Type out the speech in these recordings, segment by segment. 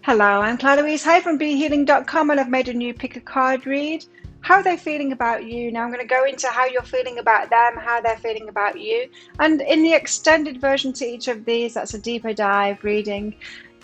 Hello, I'm Claire-Louise Hay from BeHealing.com, and I've made a new pick a card read. How they're feeling about you. Now I'm going to go into how you're feeling about them, how they're feeling about you. And in the extended version to each of these, that's a deeper dive reading.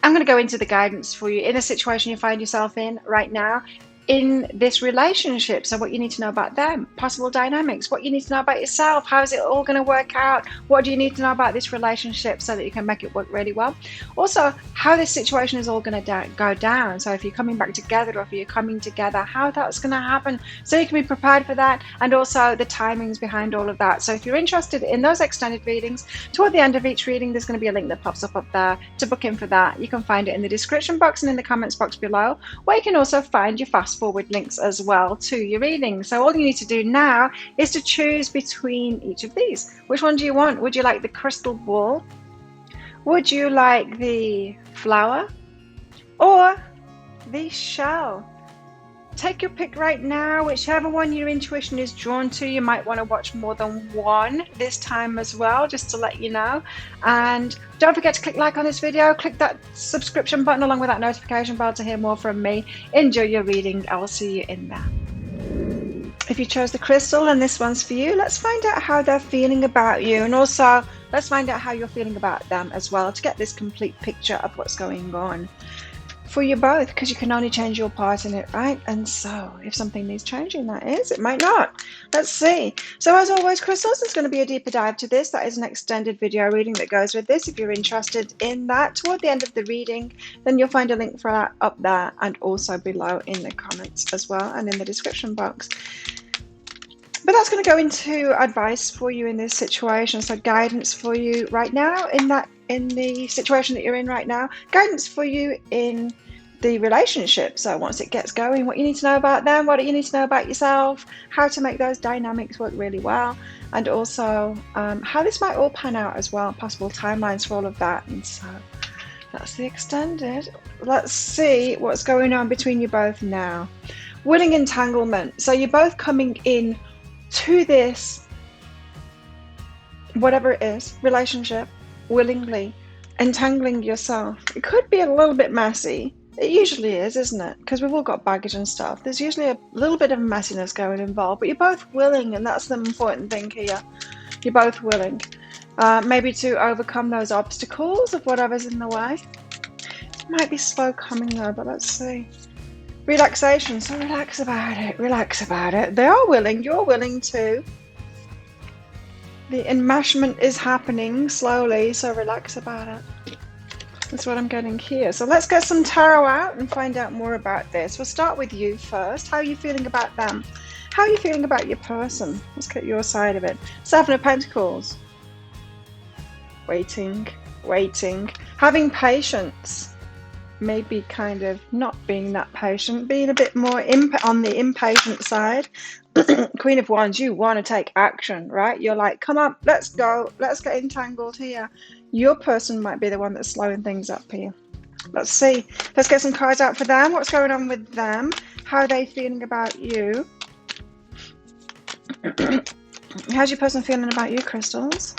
I'm going to go into the guidance for you in a situation you find yourself in right now in this relationship. So what you need to know about them, possible dynamics, what you need to know about yourself, how is it all going to work out, what do you need to know about this relationship so that you can make it work really well. Also, how this situation is all going to go down. So if you're coming back together or if you're coming together, how that's going to happen so you can be prepared for that, and also the timings behind all of that. So if you're interested in those extended readings, toward the end of each reading there's going to be a link that pops up there to book in for that. You can find it in the description box and in the comments box below, where you can also find your fast forward links as well to your reading. So all you need to do now is to choose between each of these. Which one do you want? Would you like the crystal ball? Would you like the flower or the shell? Take your pick right now, whichever one your intuition is drawn to. You might want to watch more than one this time as well, just to let you know. And don't forget to click like on this video, click that subscription button along with that notification bell to hear more from me. Enjoy your reading. I will see you in there. If you chose the crystal and this one's for you, let's find out how they're feeling about you, and also let's find out how you're feeling about them as well, to get this complete picture of what's going on for you both, because you can only change your part in it, right? And so if something needs changing, that is, it might not. Let's see. So as always, crystals, there's going to be a deeper dive to this. That is an extended video reading that goes with this. If you're interested in that toward the end of the reading, then you'll find a link for that up there and also below in the comments as well and in the description box. But that's going to go into advice for you in this situation. So guidance for you right now in the situation that you're in right now, guidance for you in the relationship. So once it gets going, what you need to know about them, what you need to know about yourself, how to make those dynamics work really well, and also how this might all pan out as well, possible timelines for all of that. And so that's the extended. Let's see what's going on between you both now. Willing entanglement. So you're both coming in to this, whatever it is, relationship, willingly entangling yourself. It could be a little bit messy. It usually is, isn't it? Because we've all got baggage and stuff. There's usually a little bit of messiness going involved, but you're both willing, and that's the important thing here. You're both willing, maybe to overcome those obstacles of whatever's in the way. It might be slow coming though, but let's see. Relaxation. So relax about it. Relax about it. They are willing. You're willing too. The enmeshment is happening slowly, so relax about it. That's what I'm getting here. So let's get some tarot out and find out more about this. We'll start with you first. How are you feeling about them? How are you feeling about your person? Let's get your side of it. Seven of Pentacles. Waiting, waiting. Having patience. Maybe kind of not being that patient, being a bit more on the impatient side. Queen of Wands, you want to take action, right? You're like, come on, let's go, let's get entangled here. Your person might be the one that's slowing things up here. Let's see. Let's get some cards out for them. What's going on with them? How are they feeling about you? How's your person feeling about you, crystals?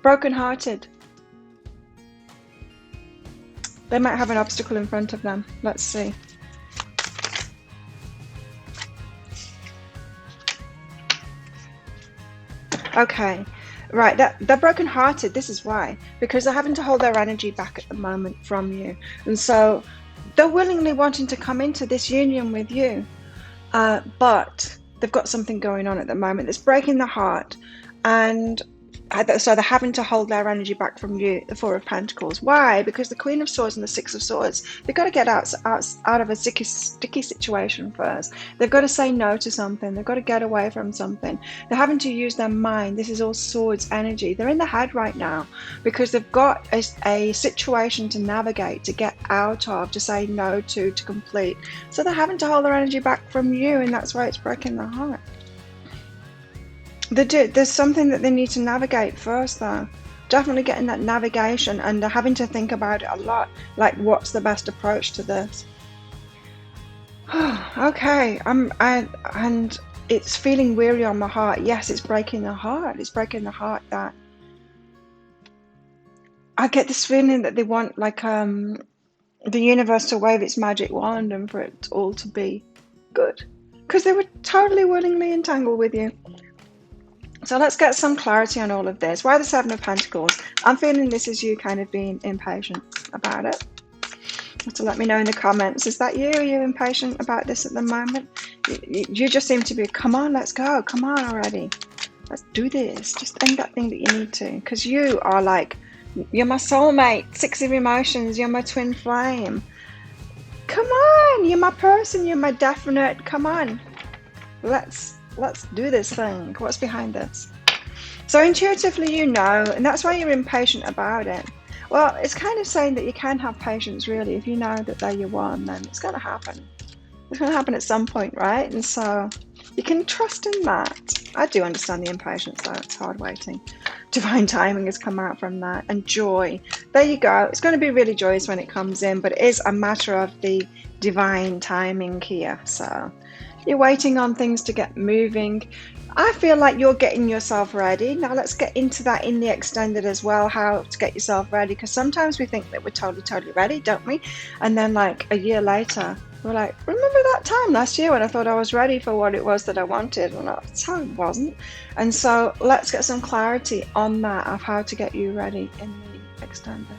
Broken-hearted. They might have an obstacle in front of them. Let's see. Okay, right, they're broken-hearted. This is why. Because they're having to hold their energy back at the moment from you. And so they're willingly wanting to come into this union with you. But they've got something going on at the moment that's breaking their heart. And so they're having to hold their energy back from you, the Four of Pentacles. Why? Because the Queen of Swords and the Six of Swords, they've got to get out of a sticky situation first. They've got to say no to something. They've got to get away from something. They're having to use their mind. This is all swords energy. They're in the head right now because they've got a situation to navigate, to get out of, to say no to complete. So they're having to hold their energy back from you, and that's why it's breaking their heart. There's something that they need to navigate first though. Definitely getting that navigation, and they're having to think about it a lot. Like, what's the best approach to this? Okay, and it's feeling weary on my heart. Yes, it's breaking the heart. It's breaking the heart that I get this feeling that they want like the universe to wave its magic wand and for it all to be good, because they were totally willingly entangled with you. So let's get some clarity on all of this. Why the Seven of Pentacles? I'm feeling this is you kind of being impatient about it. So let me know in the comments. Is that you? Are you impatient about this at the moment? You just seem to be, come on, let's go. Come on already. Let's do this. Just end that thing that you need to. Because you are like, you're my soulmate. 6 of emotions. You're my twin flame. Come on. You're my person. You're my definite. Come on. Let's do this thing. What's behind this? So intuitively you know, and that's why you're impatient about it. Well, it's kind of saying that you can have patience, really. If you know that they're your one, then it's going to happen. It's going to happen at some point, right? And so you can trust in that. I do understand the impatience, though. It's hard waiting. Divine timing has come out from that. And joy. There you go. It's going to be really joyous when it comes in, but it is a matter of the divine timing here. So you're waiting on things to get moving. I feel like you're getting yourself ready. Now let's get into that in the extended as well, how to get yourself ready. Because sometimes we think that we're totally ready, don't we? And then like a year later, we're like, remember that time last year when I thought I was ready for what it was that I wanted? Well, that's how it wasn't. And so let's get some clarity on that, of how to get you ready in the extended.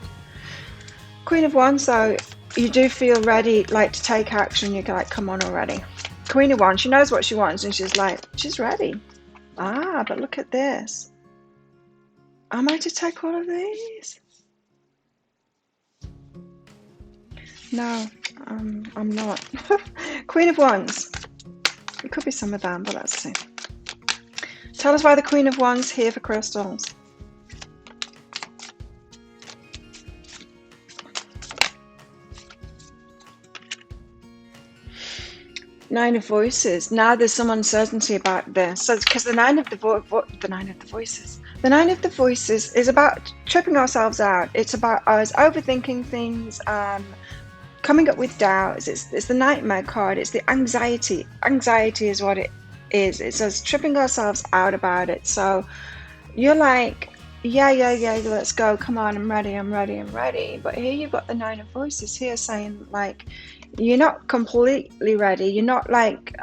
Queen of Wands, so you do feel ready, like to take action. You're like, come on already. Queen of Wands, she knows what she wants and she's like, she's ready. Ah, but look at this. Am I to take all of these? No, I'm not. Queen of Wands. It could be some of them, but let's see. Tell us why the Queen of Wands here for crystals. Nine of Voices. Now there's some uncertainty about this. So, because the Nine of the Voices is about tripping ourselves out. It's about us overthinking things, coming up with doubts. It's the Nightmare card. It's the anxiety. Anxiety is what it is. It's us tripping ourselves out about it. So you're like, yeah, let's go. Come on, I'm ready. But here you've got the Nine of Voices here saying like, you're not completely ready. You're not like,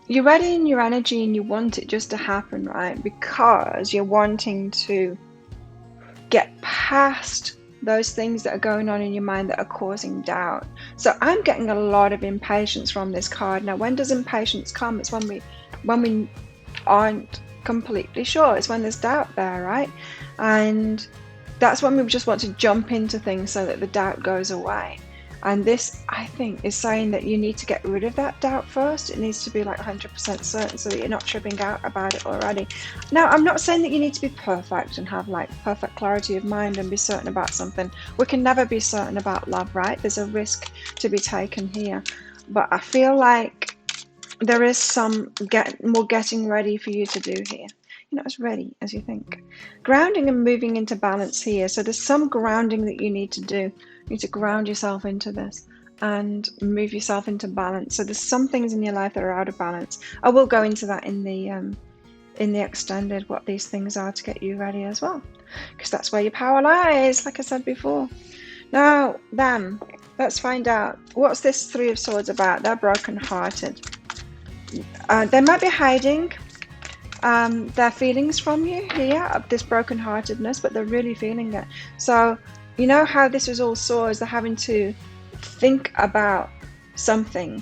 you're ready in your energy and you want it just to happen, right? Because you're wanting to get past those things that are going on in your mind that are causing doubt. So I'm getting a lot of impatience from this card. Now, when does impatience come? It's when we aren't completely sure. It's when there's doubt there, right? And that's when we just want to jump into things so that the doubt goes away. And this, I think, is saying that you need to get rid of that doubt first. It needs to be like 100% certain so that you're not tripping out about it already. Now, I'm not saying that you need to be perfect and have like perfect clarity of mind and be certain about something. We can never be certain about love, right? There's a risk to be taken here. But I feel like there is some more getting ready for you to do here. You're not as ready as you think. Grounding and moving into balance here. So there's some grounding that you need to do. You need to ground yourself into this and move yourself into balance. So there's some things in your life that are out of balance. I will go into that in the extended, what these things are to get you ready as well, because that's where your power lies, like I said before. Now, them, let's find out. What's this Three of Swords about? They're broken-hearted. They might be hiding their feelings from you here, of this brokenheartedness, but they're really feeling it. So you know how this is all swords. They're having to think about something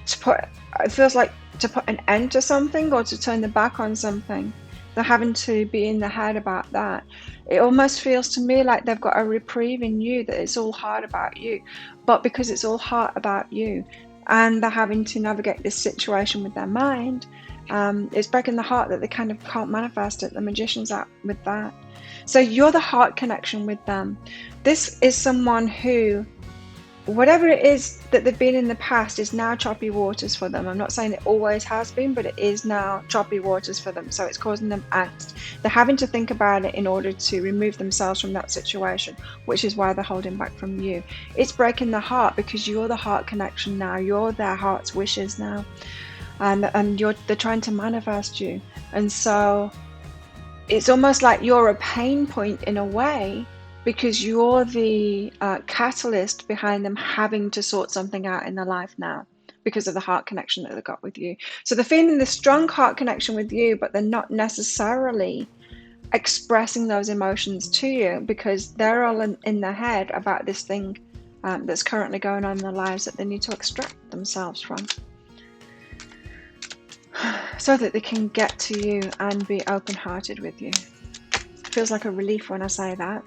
to put, it feels like, to put an end to something or to turn their back on something. They're having to be in the head about that. It almost feels to me like they've got a reprieve in you, that it's all hard about you. But because it's all hard about you and they're having to navigate this situation with their mind, it's breaking the heart that they kind of can't manifest it. The Magician's out with that. So you're the heart connection with them. This is someone who, whatever it is that they've been in the past, is now choppy waters for them. I'm not saying it always has been, but it is now choppy waters for them. So it's causing them angst. They're having to think about it in order to remove themselves from that situation, which is why they're holding back from you. It's breaking the heart because you're the heart connection now. You're their heart's wishes now. And they're trying to manifest you. And so it's almost like you're a pain point in a way, because you're the catalyst behind them having to sort something out in their life now because of the heart connection that they've got with you. So they're feeling this strong heart connection with you, but they're not necessarily expressing those emotions to you because they're all in their head about this thing that's currently going on in their lives that they need to extract themselves from, so that they can get to you and be open-hearted with you. It feels like a relief when I say that.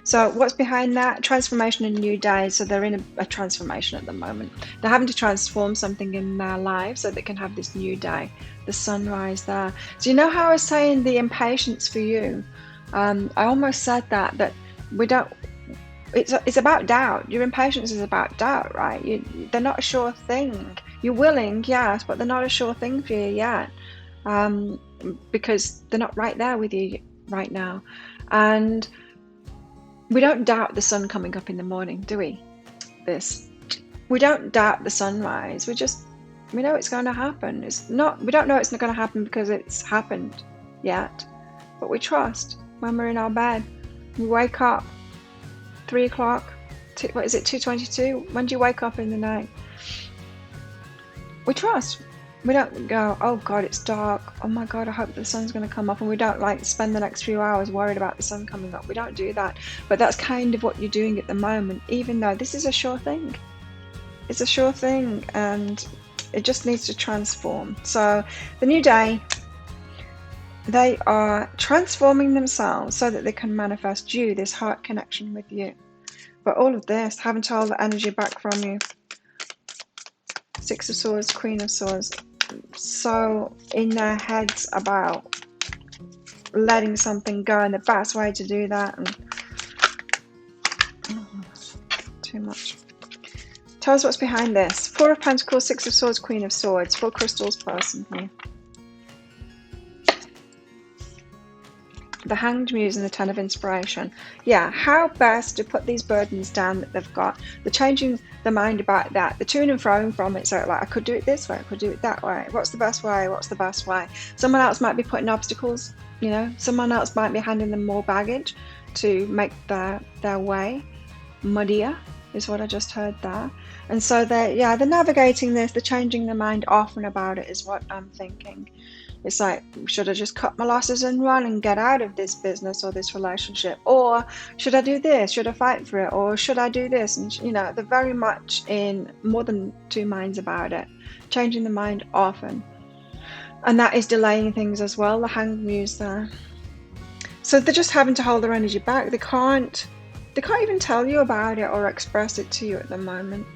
So what's behind that? Transformation and new day. So they're in a transformation at the moment. They're having to transform something in their lives so they can have this new day, the sunrise there. So you know how I was saying the impatience for you? I almost said that we don't, it's about doubt. Your impatience is about doubt, right? They're not a sure thing. You're willing, yes, but they're not a sure thing for you yet, because they're not right there with you right now. And we don't doubt the sun coming up in the morning, do we? We don't doubt the sunrise. We know it's going to happen. We don't know it's not going to happen because it's happened yet, but we trust when we're in our bed. We wake up 3 o'clock. What is it? 2:22. When do you wake up in the night? We trust. We don't go, oh God, it's dark. Oh my God, I hope the sun's going to come up. And we don't like spend the next few hours worried about the sun coming up. We don't do that. But that's kind of what you're doing at the moment, even though this is a sure thing. It's a sure thing, and it just needs to transform. So the new day, they are transforming themselves so that they can manifest you, this heart connection with you. But all of this, having to hold the energy back from you. Six of Swords, Queen of Swords. So in their heads about letting something go, and the best way to do that, and too much. Tell us what's behind this. Four of Pentacles, Six of Swords, Queen of Swords. 4 crystals person here. The Hanged Muse and the 10 of Inspiration. Yeah, how best to put these burdens down that they've got. They're changing their mind about that. They're to and fro from it. So like, I could do it this way, I could do it that way. What's the best way? What's the best way? Someone else might be putting obstacles, you know. Someone else might be handing them more baggage to make their way muddier, is what I just heard there. And so they're navigating this. They're changing their mind often about it, is what I'm thinking. It's like, should I just cut my losses and run and get out of this business or this relationship? Or should I do this? Should I fight for it? Or should I do this? And, you know, they're very much in more than two minds about it. Changing the mind often. And that is delaying things as well, the Hanged Muse there. So they're just having to hold their energy back. They can't even tell you about it or express it to you at the moment.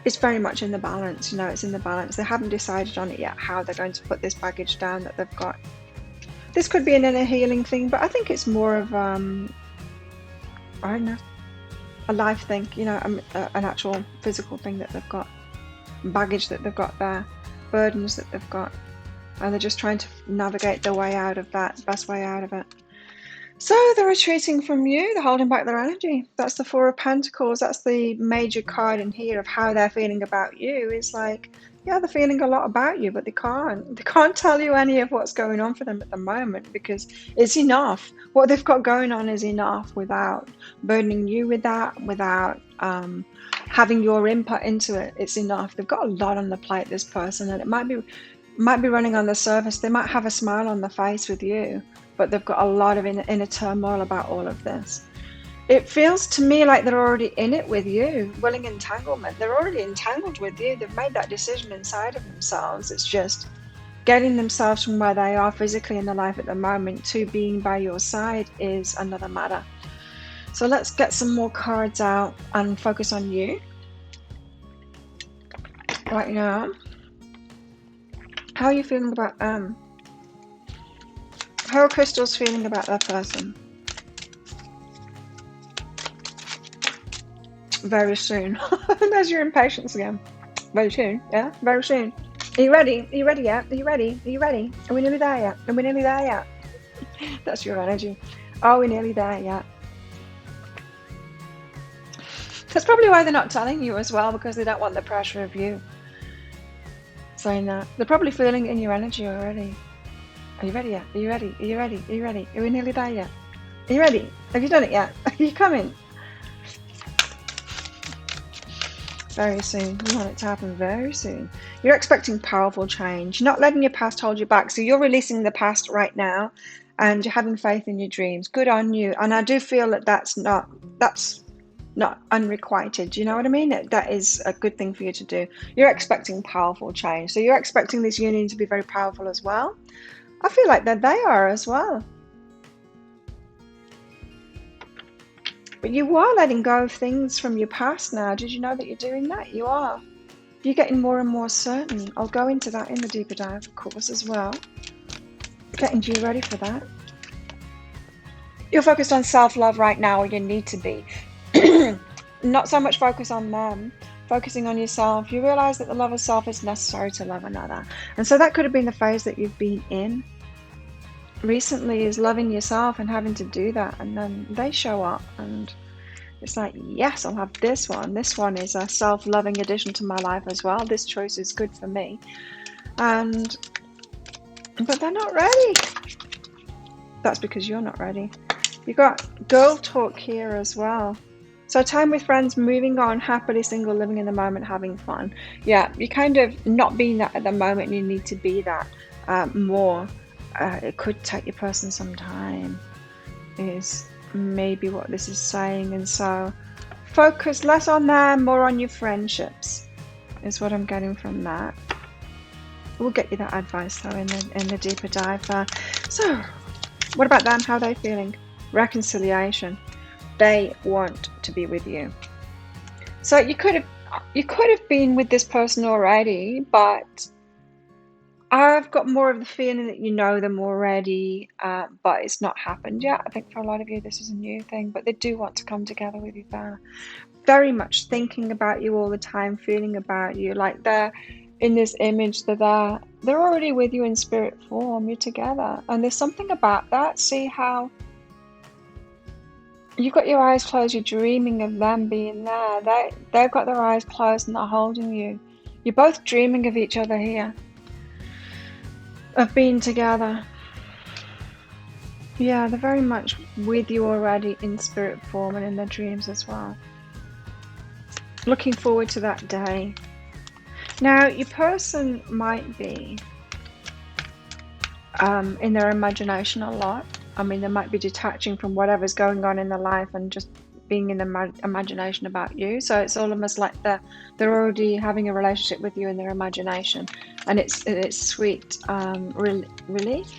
It's very much in the balance, you know, it's in the balance. They haven't decided on it yet, how they're going to put this baggage down that they've got. This could be an inner healing thing, but I think it's more of, I don't know, a life thing, you know, an actual physical thing that they've got. Baggage that they've got there, burdens that they've got. And they're just trying to navigate their way out of that, the best way out of it. So they're retreating from you, they're holding back their energy. That's the Four of Pentacles. That's the major card in here of how they're feeling about you. It's like, yeah, they're feeling a lot about you, but they can't tell you any of what's going on for them at the moment, because it's enough. What they've got going on is enough without burdening you with that, without having your input into it. It's enough. They've got a lot on the plate, this person, and it might be running on the surface. They might have a smile on their face with you, but they've got a lot of inner turmoil about all of this. It feels to me like they're already in it with you, willing entanglement. They're already entangled with you. They've made that decision inside of themselves. It's just getting themselves from where they are physically in their life at the moment to being by your side is another matter. So let's get some more cards out and focus on you right now. How are you feeling about them? How are crystals feeling about that person? Very soon. There's your impatience again. Very soon, yeah? Very soon. Are you ready? Are you ready yet? Are you ready? Are you ready? Are we nearly there yet? Are we nearly there yet? That's your energy. Are we nearly there yet? That's probably why they're not telling you as well, because they don't want the pressure of you saying that. They're probably feeling it in your energy already. Are you ready yet? Are you ready? Are you ready? Are you ready? Are we nearly there yet? Are you ready? Have you done it yet? Are you coming? Very soon. You want it to happen very soon. You're expecting powerful change. You're not letting your past hold you back. So you're releasing the past right now and you're having faith in your dreams. Good on you. And I do feel that that's not unrequited. Do you know what I mean? That is a good thing for you to do. You're expecting powerful change. So you're expecting this union to be very powerful as well. I feel like that they are as well. But you are letting go of things from your past now. Did you know that you're doing that? You are. You're getting more and more certain. I'll go into that in the deeper dive, of course, as well. Getting you ready for that. You're focused on self-love right now, or you need to be. Not so much focus on them, focusing on yourself. You realize that the love of self is necessary to love another. And so that could have been the phase that you've been in recently, is loving yourself and having to do that. And then they show up and it's like, yes, I'll have this one. This one is a self-loving addition to my life as well. This choice is good for me. But they're not ready. That's because you're not ready. You got girl talk here as well. So time with friends, moving on, happily single, living in the moment, having fun. Yeah, you're kind of not being that at the moment. You need to be that more. It could take your person some time, is maybe what this is saying. And so focus less on them, more on your friendships is what I'm getting from that. We'll get you that advice though in the deeper dive there. So what about them? How are they feeling? Reconciliation. They want to be with you. So you could have been with this person already, but I've got more of the feeling that you know them already, but it's not happened yet. I think for a lot of you, this is a new thing, but they do want to come together with you there. Very much thinking about you all the time, feeling about you. Like they're in this image, they're already with you in spirit form. You're together. And there's something about that. See how you've got your eyes closed, you're dreaming of them being there. They've got their eyes closed and they're holding you. You're both dreaming of each other here. Of being together. Yeah, they're very much with you already in spirit form and in their dreams as well. Looking forward to that day. Now, your person might be in their imagination a lot. I mean, they might be detaching from whatever's going on in their life and just being in the imagination about you. So it's almost like they're already having a relationship with you in their imagination, and it's sweet relief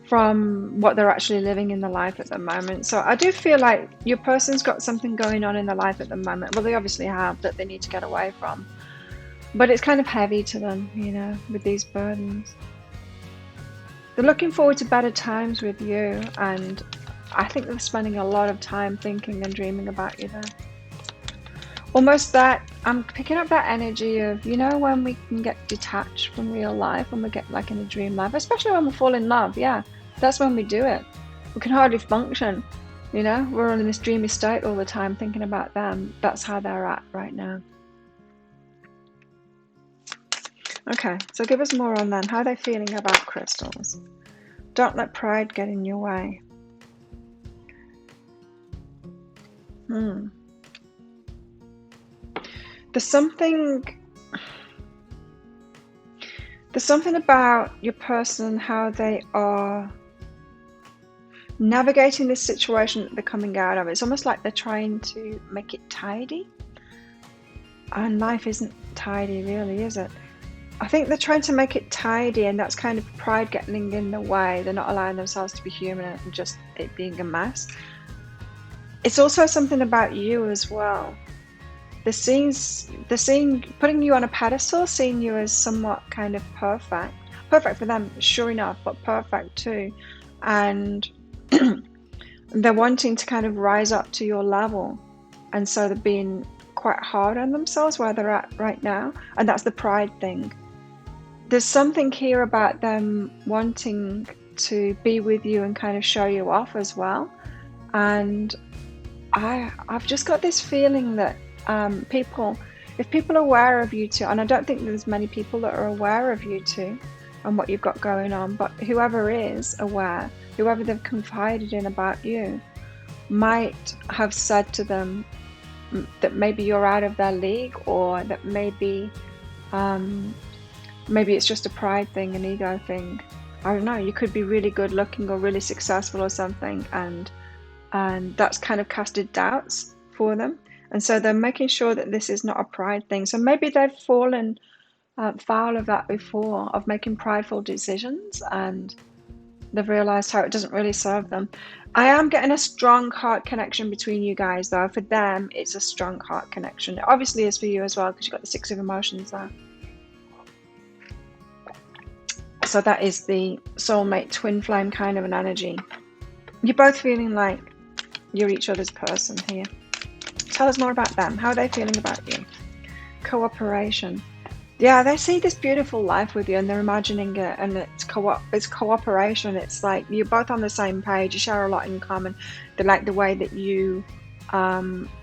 from what they're actually living in the life at the moment. So I do feel like your person's got something going on in their life at the moment. Well, they obviously have, that they need to get away from, but it's kind of heavy to them, you know, with these burdens. They're looking forward to better times with you, and I think they're spending a lot of time thinking and dreaming about you there. Almost that, I'm picking up that energy of, you know, when we can get detached from real life, when we get like in a dream life, especially when we fall in love. Yeah, that's when we do it. We can hardly function, you know, we're all in this dreamy state all the time thinking about them. That's how they're at right now. Okay, so give us more on them. How are they feeling about crystals? Don't let pride get in your way. There's something about your person, how they are navigating this situation that they're coming out of. It's almost like they're trying to make it tidy. And life isn't tidy, really, is it? I think they're trying to make it tidy, and that's kind of pride getting in the way. They're not allowing themselves to be human and just it being a mess. It's also something about you as well. They're seeing putting you on a pedestal, seeing you as somewhat kind of perfect for them, sure enough, but perfect too. And they're wanting to kind of rise up to your level, and so they're being quite hard on themselves where they're at right now, and that's the pride thing. There's something here about them wanting to be with you and kind of show you off as well. And I've just got this feeling that if people are aware of you too, and I don't think there's many people that are aware of you too, and what you've got going on, but whoever is aware, whoever they've confided in about you, might have said to them that maybe you're out of their league, or that maybe it's just a pride thing, an ego thing. I don't know. You could be really good looking or really successful or something, and that's kind of casted doubts for them. And so they're making sure that this is not a pride thing. So maybe they've fallen foul of that before, of making prideful decisions, and they've realized how it doesn't really serve them. I am getting a strong heart connection between you guys, though. For them, it's a strong heart connection. It obviously is for you as well, because you've got the 6 of emotions there. So that is the soulmate twin flame kind of an energy. You're both feeling like you're each other's person here. Tell us more about them. How are they feeling about you? Cooperation. Yeah, they see this beautiful life with you, and they're imagining it, and it's cooperation. It's like you're both on the same page. You share a lot in common. They like the way that you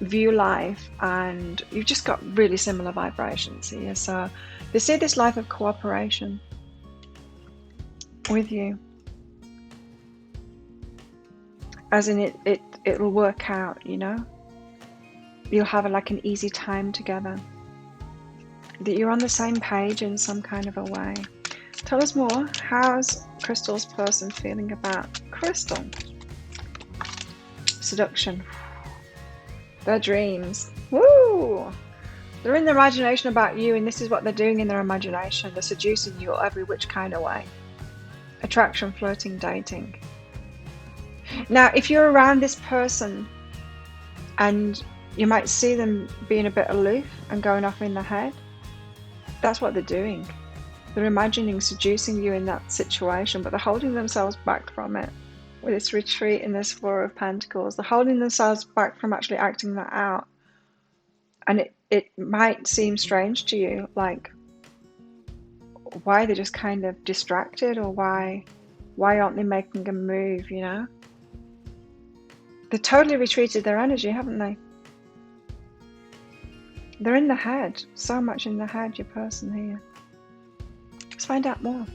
view life, and you've just got really similar vibrations here. So they see this life of cooperation with you, as in it'll work out, you know. You'll have like an easy time together, that you're on the same page in some kind of a way. Tell us more. How's Crystal's person feeling about Crystal? Seduction. Their dreams. Woo! They're in their imagination about you, and this is what they're doing in their imagination. They're seducing you every which kind of way. Attraction, flirting, dating. Now, if you're around this person, and you might see them being a bit aloof and going off in the head, that's what they're doing. They're imagining seducing you in that situation, but they're holding themselves back from it. With this retreat in this 4 of Pentacles, they're holding themselves back from actually acting that out. And it might seem strange to you, like, why they're just kind of distracted, or why aren't they making a move, you know? They totally retreated their energy, haven't they? They're in the head, so much in the head, your person here. Let's find out more.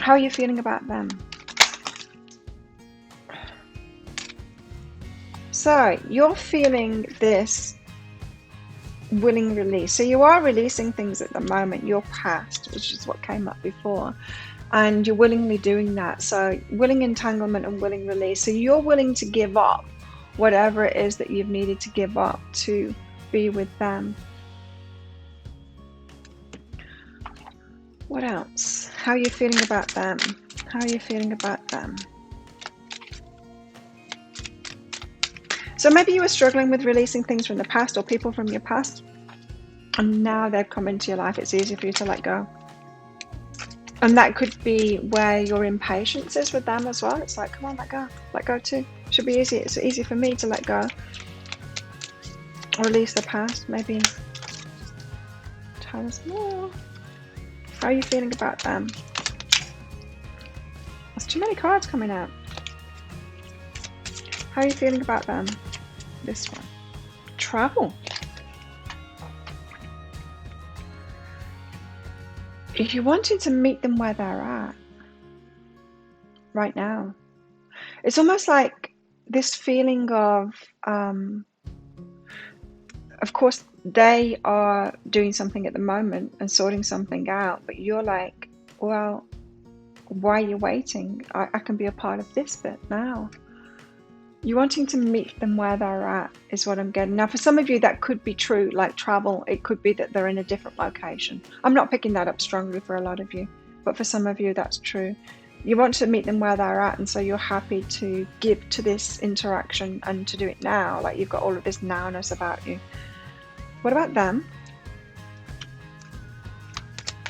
How are you feeling about them? So, you're feeling this willing release. So you are releasing things at the moment, your past, which is what came up before. And you're willingly doing that. So willing entanglement and willing release. So you're willing to give up whatever it is that you've needed to give up to be with them. What else? How are you feeling about them? How are you feeling about them? So maybe you were struggling with releasing things from the past, or people from your past, and now they've come into your life. It's easy for you to let go. And that could be where your impatience is with them as well. It's like, come on, let go too. Should be easy. It's easy for me to let go. Release the past, maybe. Tell us more. How are you feeling about them? There's too many cards coming out. How are you feeling about them? This one. Travel. If you're wanting to meet them where they're at right now, it's almost like this feeling of course, they are doing something at the moment and sorting something out, but you're like, well, why are you waiting? I can be a part of this bit now. You're wanting to meet them where they're at is what I'm getting. Now, for some of you, that could be true, like travel. It could be that they're in a different location. I'm not picking that up strongly for a lot of you, but for some of you, that's true. You want to meet them where they're at, and so you're happy to give to this interaction and to do it now. Like you've got all of this nowness about you. What about them?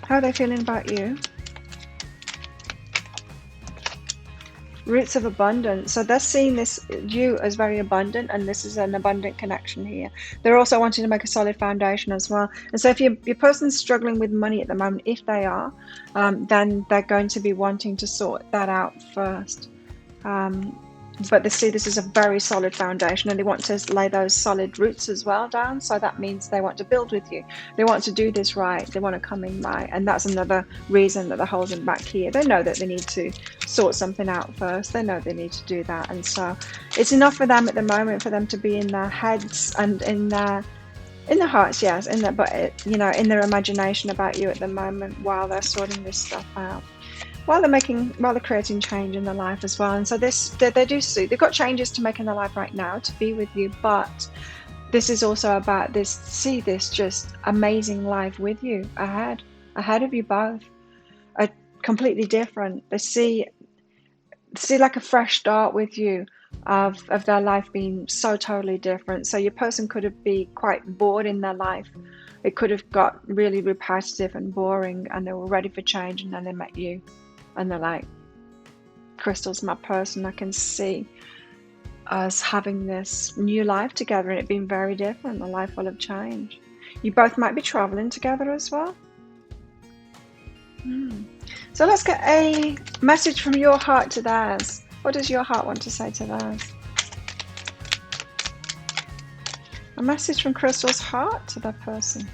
How are they feeling about you? Roots of abundance. So they're seeing this, you as very abundant, and this is an abundant connection here. They're also wanting to make a solid foundation as well. And so if your person's struggling with money at the moment, if they are, then they're going to be wanting to sort that out first. but they see this as a very solid foundation, and they want to lay those solid roots as well down. So that means they want to build with you. They want to do this right. They want to come in right. And that's another reason that they're holding back here. They know that they need to sort something out first. They know they need to do that. And so it's enough for them at the moment for them to be in their heads and in their hearts, yes, in their imagination about you at the moment while they're sorting this stuff out. While they're creating change in their life as well. And so they do see, they've got changes to make in their life right now to be with you, but this is also about this just amazing life with you ahead of you both, a completely different. They see like a fresh start with you of their life being so totally different. So your person could have been quite bored in their life. It could have got really repetitive and boring, and they were ready for change, and then they met you. And they're like, Crystal's my person. I can see us having this new life together and it being very different, a life full of change. You both might be traveling together as well. So let's get a message from your heart to theirs. What does your heart want to say to theirs? A message from Crystal's heart to that person.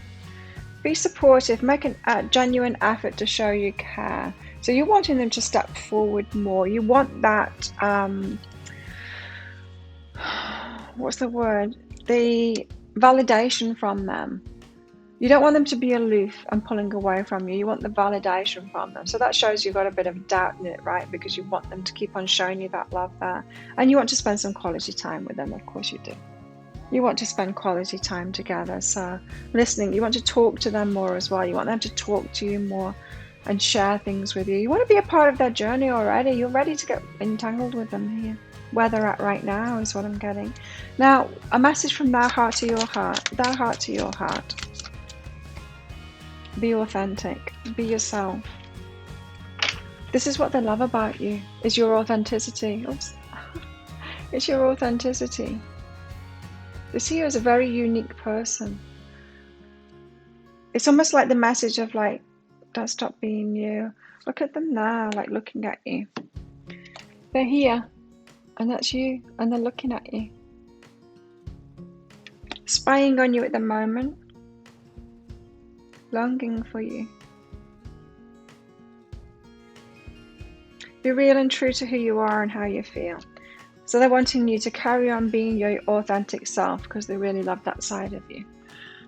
Be supportive. Make a genuine effort to show you care. So you're wanting them to step forward more. You want that, what's the word? The validation from them. You don't want them to be aloof and pulling away from you. You want the validation from them. So that shows you've got a bit of doubt in it, right? Because you want them to keep on showing you that love there. And you want to spend some quality time with them. Of course you do. You want to spend quality time together. So listening, you want to talk to them more as well. You want them to talk to you more and share things with you. You want to be a part of their journey already. You're ready to get entangled with them here. Where they're at right now is what I'm getting. Now, a message from their heart to your heart. Their heart to your heart. Be authentic. Be yourself. This is what they love about you, is your authenticity. Oops. It's your authenticity. They see you as a very unique person. It's almost like the message of like, don't stop being you. Look at them now, like looking at you. They're here, and that's you, and they're looking at you. Spying on you at the moment. Longing for you. Be real and true to who you are and how you feel. So they're wanting you to carry on being your authentic self because they really love that side of you.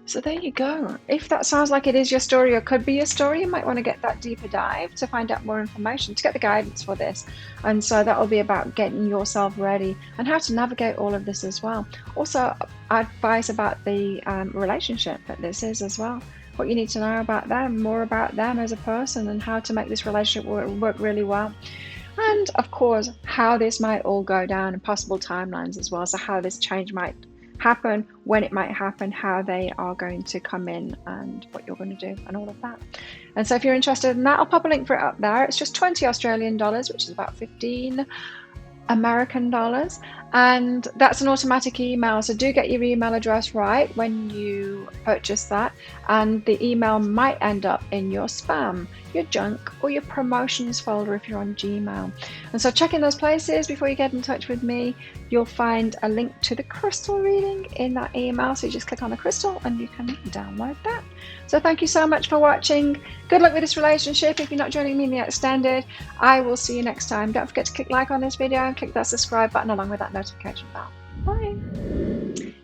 So there you go. If that sounds like it is your story or could be your story, you might want to get that deeper dive to find out more information, to get the guidance for this. And so that will be about getting yourself ready and how to navigate all of this as well. Also, advice about the relationship that this is as well. What you need to know about them, more about them as a person, and how to make this relationship work really well. And of course, how this might all go down and possible timelines as well. So how this change might happen, when it might happen, how they are going to come in, and what you're going to do, and all of that. And so if you're interested in that, I'll pop a link for it up there. It's just 20 Australian dollars, which is about 15 American dollars, and that's an automatic email. So do get your email address right when you purchase that, and the email might end up in your spam, your junk, or your promotions folder if you're on Gmail. And so check in those places before you get in touch with me. You'll find a link to the crystal reading in that email, so you just click on the crystal and you can download that. So thank you so much for watching. Good luck with this relationship. If you're not joining me in the extended, I will see you next time. Don't forget to click like on this video and click that subscribe button along with that notification bell. Bye.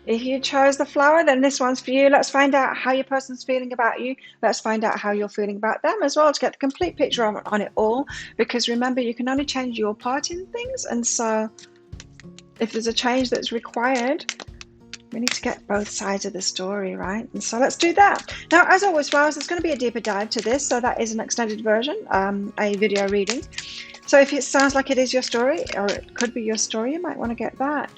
If you chose the flower, then this one's for you. Let's find out how your person's feeling about you. Let's find out how you're feeling about them as well, to get the complete picture on it all. Because remember, you can only change your part in things. And so if there's a change that's required, we need to get both sides of the story, right? And so let's do that. Now, as always, flowers, there's going to be a deeper dive to this. So that is an extended version, a video reading. So if it sounds like it is your story, or it could be your story, you might want to get that.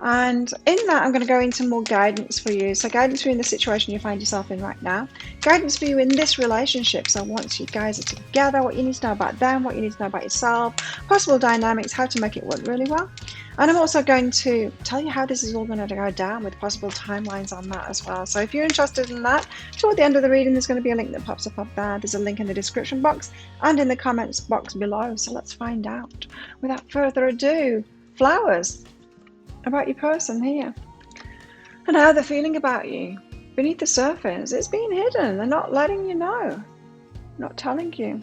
And in that, I'm going to go into more guidance for you. So guidance for you in the situation you find yourself in right now. Guidance for you in this relationship. So once you guys are together, what you need to know about them, what you need to know about yourself, possible dynamics, how to make it work really well. And I'm also going to tell you how this is all going to go down with possible timelines on that as well. So if you're interested in that, toward the end of the reading, there's going to be a link that pops up there. There's a link in the description box and in the comments box below. So let's find out. Without further ado, flowers about your person here and how they're feeling about you. Beneath the surface, it's being hidden. They're not letting you know, not telling you,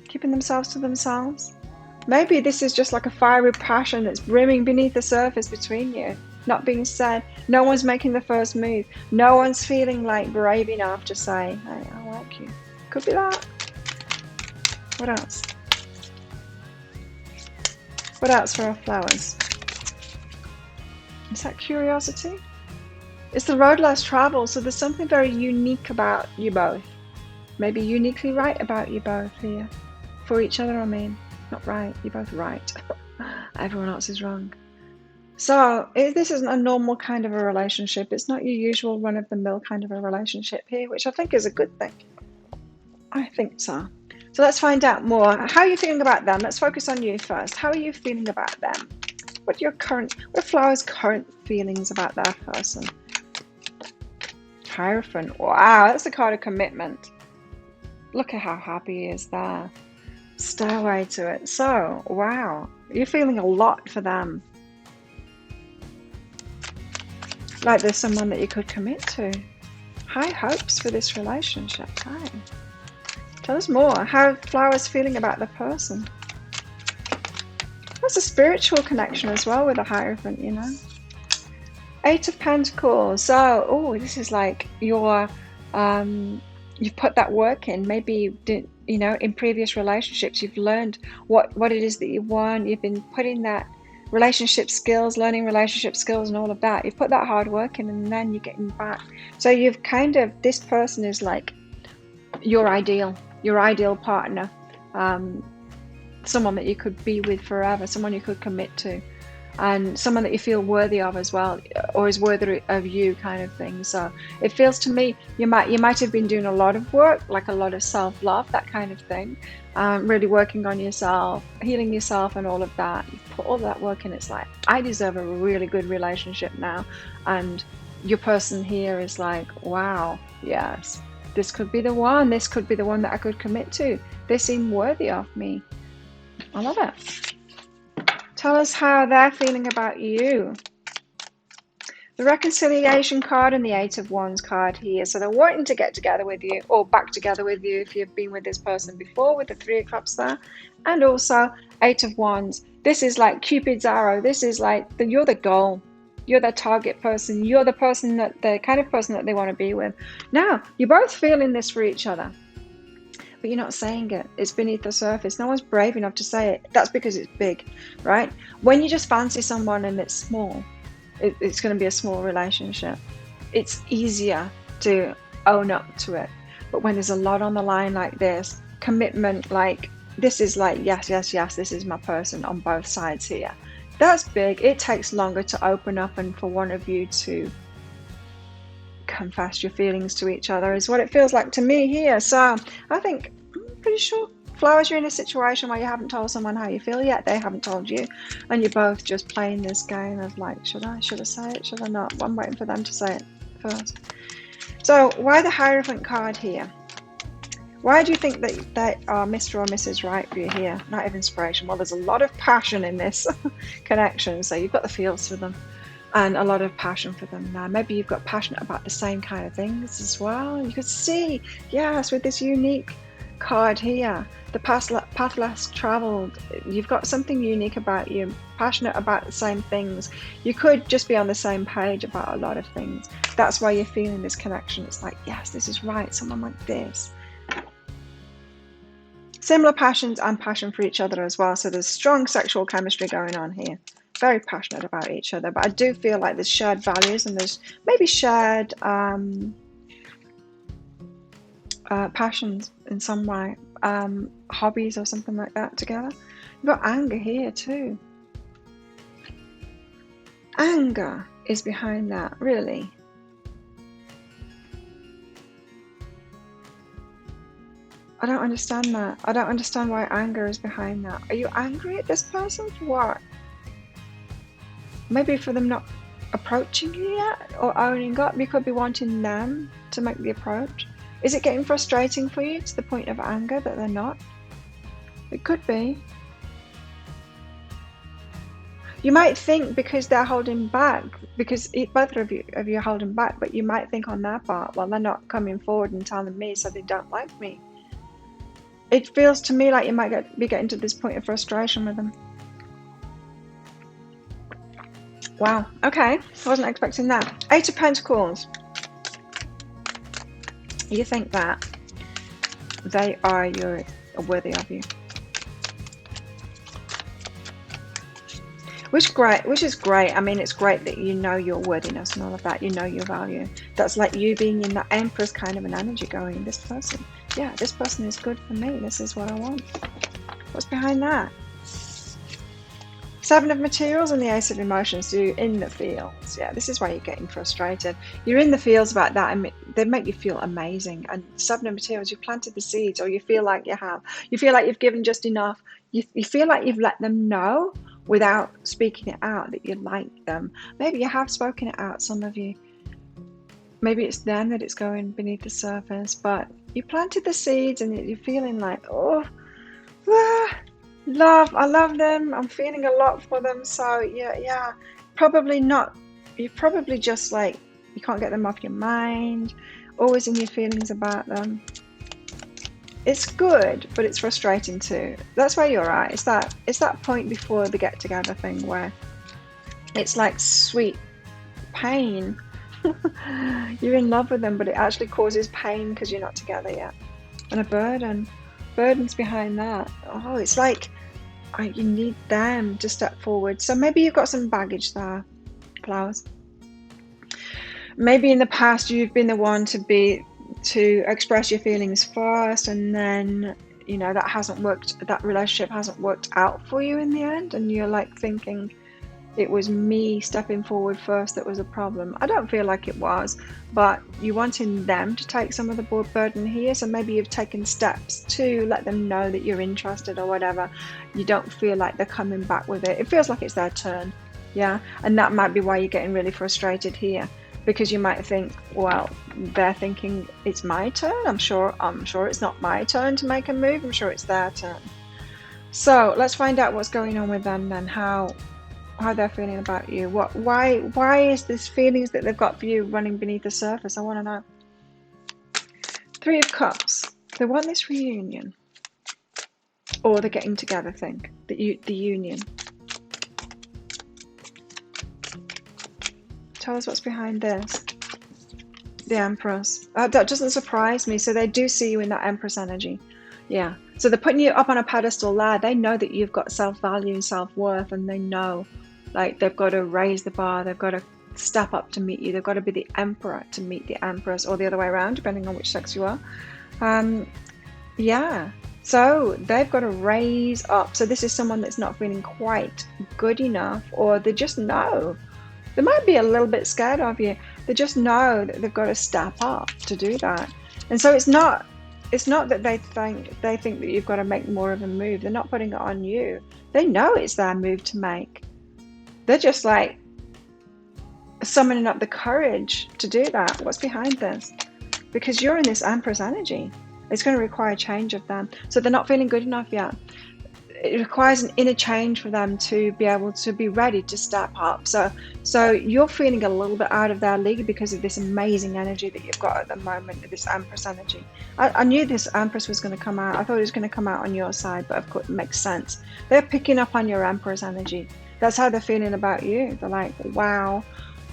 keeping themselves to themselves. Maybe this is just like a fiery passion that's brimming beneath the surface between you, not being said. No one's making the first move. No one's feeling like brave enough to say, hey, I like you. Could be that. What else? What else for our flowers? Is that curiosity? It's the road less traveled, so there's something very unique about you both. Maybe uniquely right about you both here. For each other, I mean. Not right, you're both right. Everyone else is wrong. So this isn't a normal kind of a relationship. It's not your usual run-of-the-mill kind of a relationship here, which I think is a good thing. I think so. So let's find out more. How are you feeling about them? Let's focus on you first. How are you feeling about them? What are Flower's current feelings about that person? Hierophant. Wow, that's a card of commitment. Look at how happy he is there. Stairway to it. So, wow, you're feeling a lot for them. Like there's someone that you could commit to. High hopes for this relationship. Hey. Tell us more. How Flower's feeling about the person. There's a spiritual connection as well with the Hierophant, you know. Eight of Pentacles. So, this is like your, you've put that work in. Maybe you didn't, in previous relationships, you've learned what it is that you want. You've been putting that relationship skills, learning relationship skills and all of that. You've put that hard work in and then you're getting back. So you've this person is like your ideal partner. Someone that you could be with forever, someone you could commit to. And someone that you feel worthy of as well, or is worthy of you, kind of thing. So it feels to me you might have been doing a lot of work, like a lot of self-love, that kind of thing. Really working on yourself, healing yourself, and all of that. You put all that work in. It's like, I deserve a really good relationship now. And your person here is like, wow, yes, this could be the one. This could be the one that I could commit to. They seem worthy of me. I love it. Tell us how they're feeling about you. The Reconciliation card and the Eight of Wands card here. So they're wanting to get together with you, or back together with you if you've been with this person before, with the Three of Cups there. And also Eight of Wands. This is like Cupid's arrow. This is like you're the goal. You're the target person. You're the person the kind of person that they want to be with. Now, you're both feeling this for each other. But you're not saying it. It's beneath the surface. No one's brave enough to say it. That's because it's big, right? When you just fancy someone and it's small, it's going to be a small relationship. It's easier to own up to it. But when there's a lot on the line like this, commitment, like this is like, yes, this is my person on both sides here. That's big. It takes longer to open up and for one of you to confess your feelings to each other is what it feels like to me here. So I think, I'm pretty sure, Flowers, you're in a situation where you haven't told someone how you feel yet. They haven't told you, and you're both just playing this game of like, should I say it, should I not? Well, I'm waiting for them to say it first. So why the Hierophant card here? Why do you think that they are Mr. or Mrs. right for you here? Night of Inspiration. Well, there's a lot of passion in this connection, so you've got the feels for them. And a lot of passion for them now. Maybe you've got passionate about the same kind of things as well. You could see, yes, with this unique card here, the path less traveled. You've got something unique about you, passionate about the same things. You could just be on the same page about a lot of things. That's why you're feeling this connection. It's like, yes, this is right. Someone like this. Similar passions and passion for each other as well. So there's strong sexual chemistry going on here. Very passionate about each other, but I do feel like there's shared values and there's maybe shared passions in some way, hobbies or something like that together. You've got anger here too. Anger is behind that, really. I don't understand that. I don't understand why anger is behind that. Are you angry at this person for what? Maybe for them not approaching you yet or owning up. You could be wanting them to make the approach. Is it getting frustrating for you to the point of anger that they're not? It could be. You might think because they're holding back, because both of you are holding back, but you might think on their part, well, they're not coming forward and telling me, so they don't like me. It feels to me like you might be getting to this point of frustration with them. Wow, okay, wasn't expecting that. 8 of Pentacles. You think that they are worthy of you. Which is great. I mean, it's great that you know your worthiness and all of that. You know your value. That's like you being in that Empress kind of an energy going, this person. Yeah, this person is good for me. This is what I want. What's behind that? 7 of Materials and the Ace of Emotions. So you're in the fields. Yeah, this is why you're getting frustrated. You're in the fields about that, and they make you feel amazing. And 7 of Materials, you've planted the seeds, or you feel like you have. You feel like you've given just enough. You feel like you've let them know without speaking it out that you like them. Maybe you have spoken it out, some of you. Maybe it's them that it's going beneath the surface, but you planted the seeds and you're feeling like, oh, love, I love them, I'm feeling a lot for them. So yeah, probably not. You're probably just like, you can't get them off your mind, always in your feelings about them. It's good, but it's frustrating too. That's where you're at. It's that point before the get together thing where it's like sweet pain. You're in love with them, but it actually causes pain because you're not together yet. And a burden's behind that. Oh, it's like you need them to step forward. So maybe you've got some baggage there, flowers. Maybe in the past you've been the one to express your feelings first, and then that relationship hasn't worked out for you in the end, and you're like thinking it was me stepping forward first that was a problem. I don't feel like it was, but you're wanting them to take some of the burden here. So maybe you've taken steps to let them know that you're interested or whatever. You don't feel like they're coming back with it. It feels like it's their turn. Yeah, and that might be why you're getting really frustrated here, because you might think, well, they're thinking it's my turn. I'm sure it's not my turn to make a move. I'm sure it's their turn. So let's find out what's going on with them then, how they're feeling about you. Why is this feelings that they've got for you running beneath the surface? I want to know. 3 of Cups. They want this reunion, or the getting together thing, the union. Tell us what's behind this. The Empress. That doesn't surprise me. So they do see you in that Empress energy. Yeah. So they're putting you up on a pedestal there. They know that you've got self-value and self-worth, and they know, like, they've got to raise the bar. They've got to step up to meet you. They've got to be the Emperor to meet the Empress, or the other way around, depending on which sex you are. Yeah. So they've got to raise up. So this is someone that's not feeling quite good enough, or they just know. They might be a little bit scared of you. They just know that they've got to step up to do that. And so it's not that they think that you've got to make more of a move. They're not putting it on you. They know it's their move to make. They're just like summoning up the courage to do that. What's behind this? Because you're in this Empress energy. It's going to require change of them. So they're not feeling good enough yet. It requires an inner change for them to be able to be ready to step up. So you're feeling a little bit out of their league because of this amazing energy that you've got at the moment, this Empress energy. I knew this Empress was going to come out. I thought it was going to come out on your side, but of course it makes sense. They're picking up on your Empress energy. That's how they're feeling about you. They're like, wow,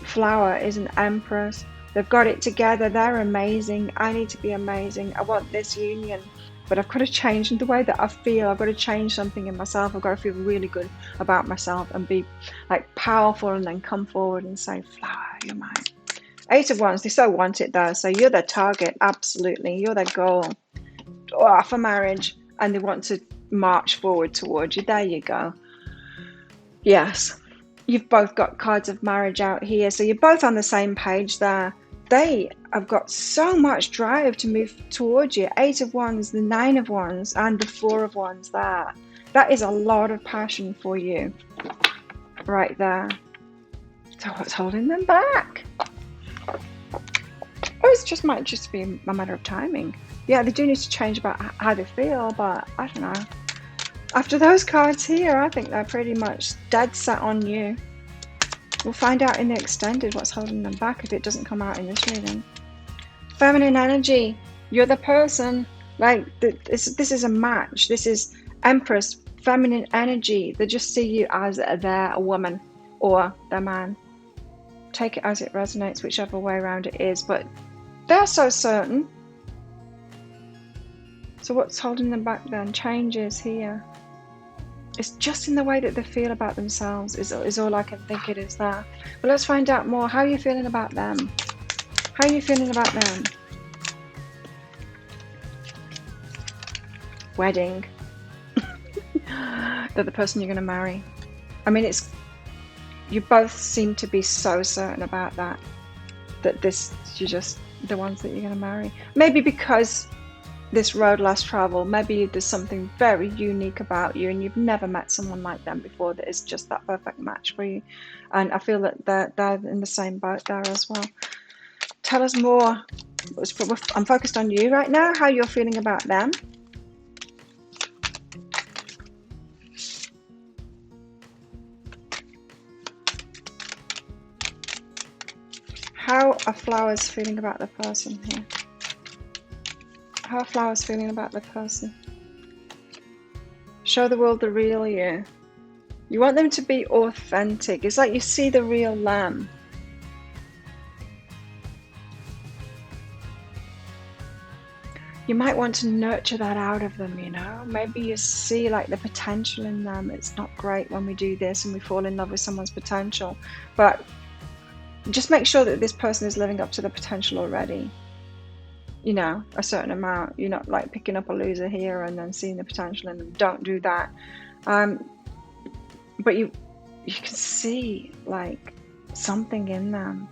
Flower is an Empress. They've got it together. They're amazing. I need to be amazing. I want this union. But I've got to change the way that I feel. I've got to change something in myself. I've got to feel really good about myself and be like powerful, and then come forward and say, Flower, you're mine. 8 of Wands, they so want it though. So you're their target, absolutely. You're their goal for marriage, and they want to march forward towards you. There you go. Yes, you've both got cards of marriage out here. So you're both on the same page there. They have got so much drive to move towards you. 8 of Wands, the 9 of Wands, and the 4 of Wands there. That is a lot of passion for you right there. So what's holding them back? Or it might just be a matter of timing. Yeah, they do need to change about how they feel, but I don't know. After those cards here, I think they're pretty much dead set on you. We'll find out in the extended what's holding them back if it doesn't come out in this reading. Feminine energy. You're the person. Like, this is a match. This is Empress, feminine energy. They just see you as their woman or their man. Take it as it resonates, whichever way around it is. But they're so certain. So what's holding them back then? Changes here. It's just in the way that they feel about themselves is all I can think it is there. But let's find out more. How are you feeling about them? How are you feeling about them? Wedding. They're the person you're going to marry. I mean, you both seem to be so certain about that you're just the ones that you're going to marry. Maybe because this road less traveled, maybe there's something very unique about you and you've never met someone like them before that is just that perfect match for you. And I feel that they're in the same boat there as well. Tell us more. I'm focused on you right now, how you're feeling about them. How are flowers feeling about the person here? How are flowers feeling about the person? Show the world the real you. You want them to be authentic. It's like you see the real lamb. You might want to nurture that out of them, you know? Maybe you see like the potential in them. It's not great when we do this and we fall in love with someone's potential. But just make sure that this person is living up to the potential already. You know, a certain amount. You're not like picking up a loser here and then seeing the potential in them. Don't do that. But you can see like something in them.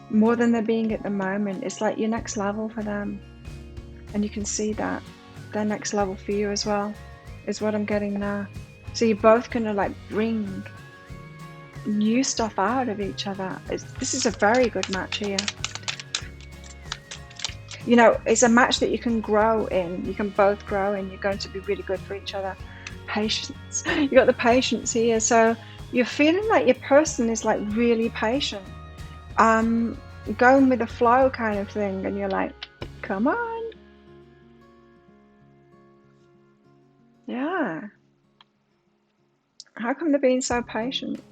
More than they're being at the moment. It's like your next level for them. And you can see that. Their next level for you as well is what I'm getting now. So you're both going to like bring new stuff out of each other. This is a very good match here. You know, it's a match that you can grow in. You can both grow in. You're going to be really good for each other. Patience. You got the patience here. So you're feeling like your person is like really patient. Going with the flow kind of thing. And you're like, come on. Yeah. How come they're being so patient?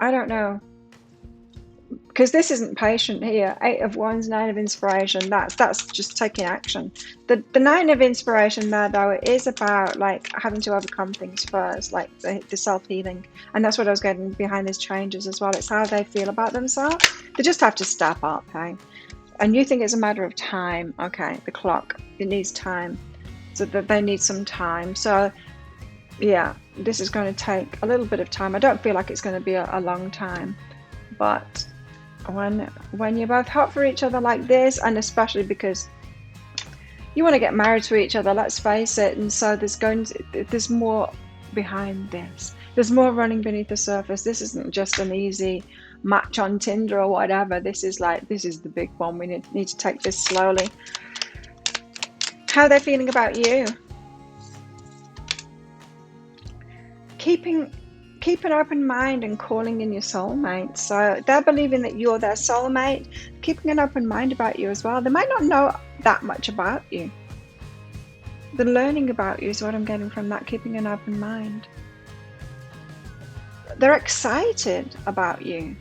I don't know. Because this isn't patient here. 8 of Wands, 9 of Inspiration. That's just taking action. The 9 of Inspiration there, though, it is about like having to overcome things first, like the self-healing. And that's what I was getting behind these changes as well. It's how they feel about themselves. They just have to step up, hey? And you think it's a matter of time. Okay, the clock. It needs time. So that they need some time. So yeah, this is going to take a little bit of time. I don't feel like it's going to be a long time, but when you're both hot for each other like this, and especially because you want to get married to each other, let's face it, and so there's more behind this. There's more running beneath the surface. This isn't just an easy match on Tinder or whatever. This is the big one. We need to take this slowly. How are they feeling about you? Keep an open mind and calling in your soulmate. So they're believing that you're their soulmate, keeping an open mind about you as well. They might not know that much about you. The learning about you is what I'm getting from that, keeping an open mind. They're excited about you,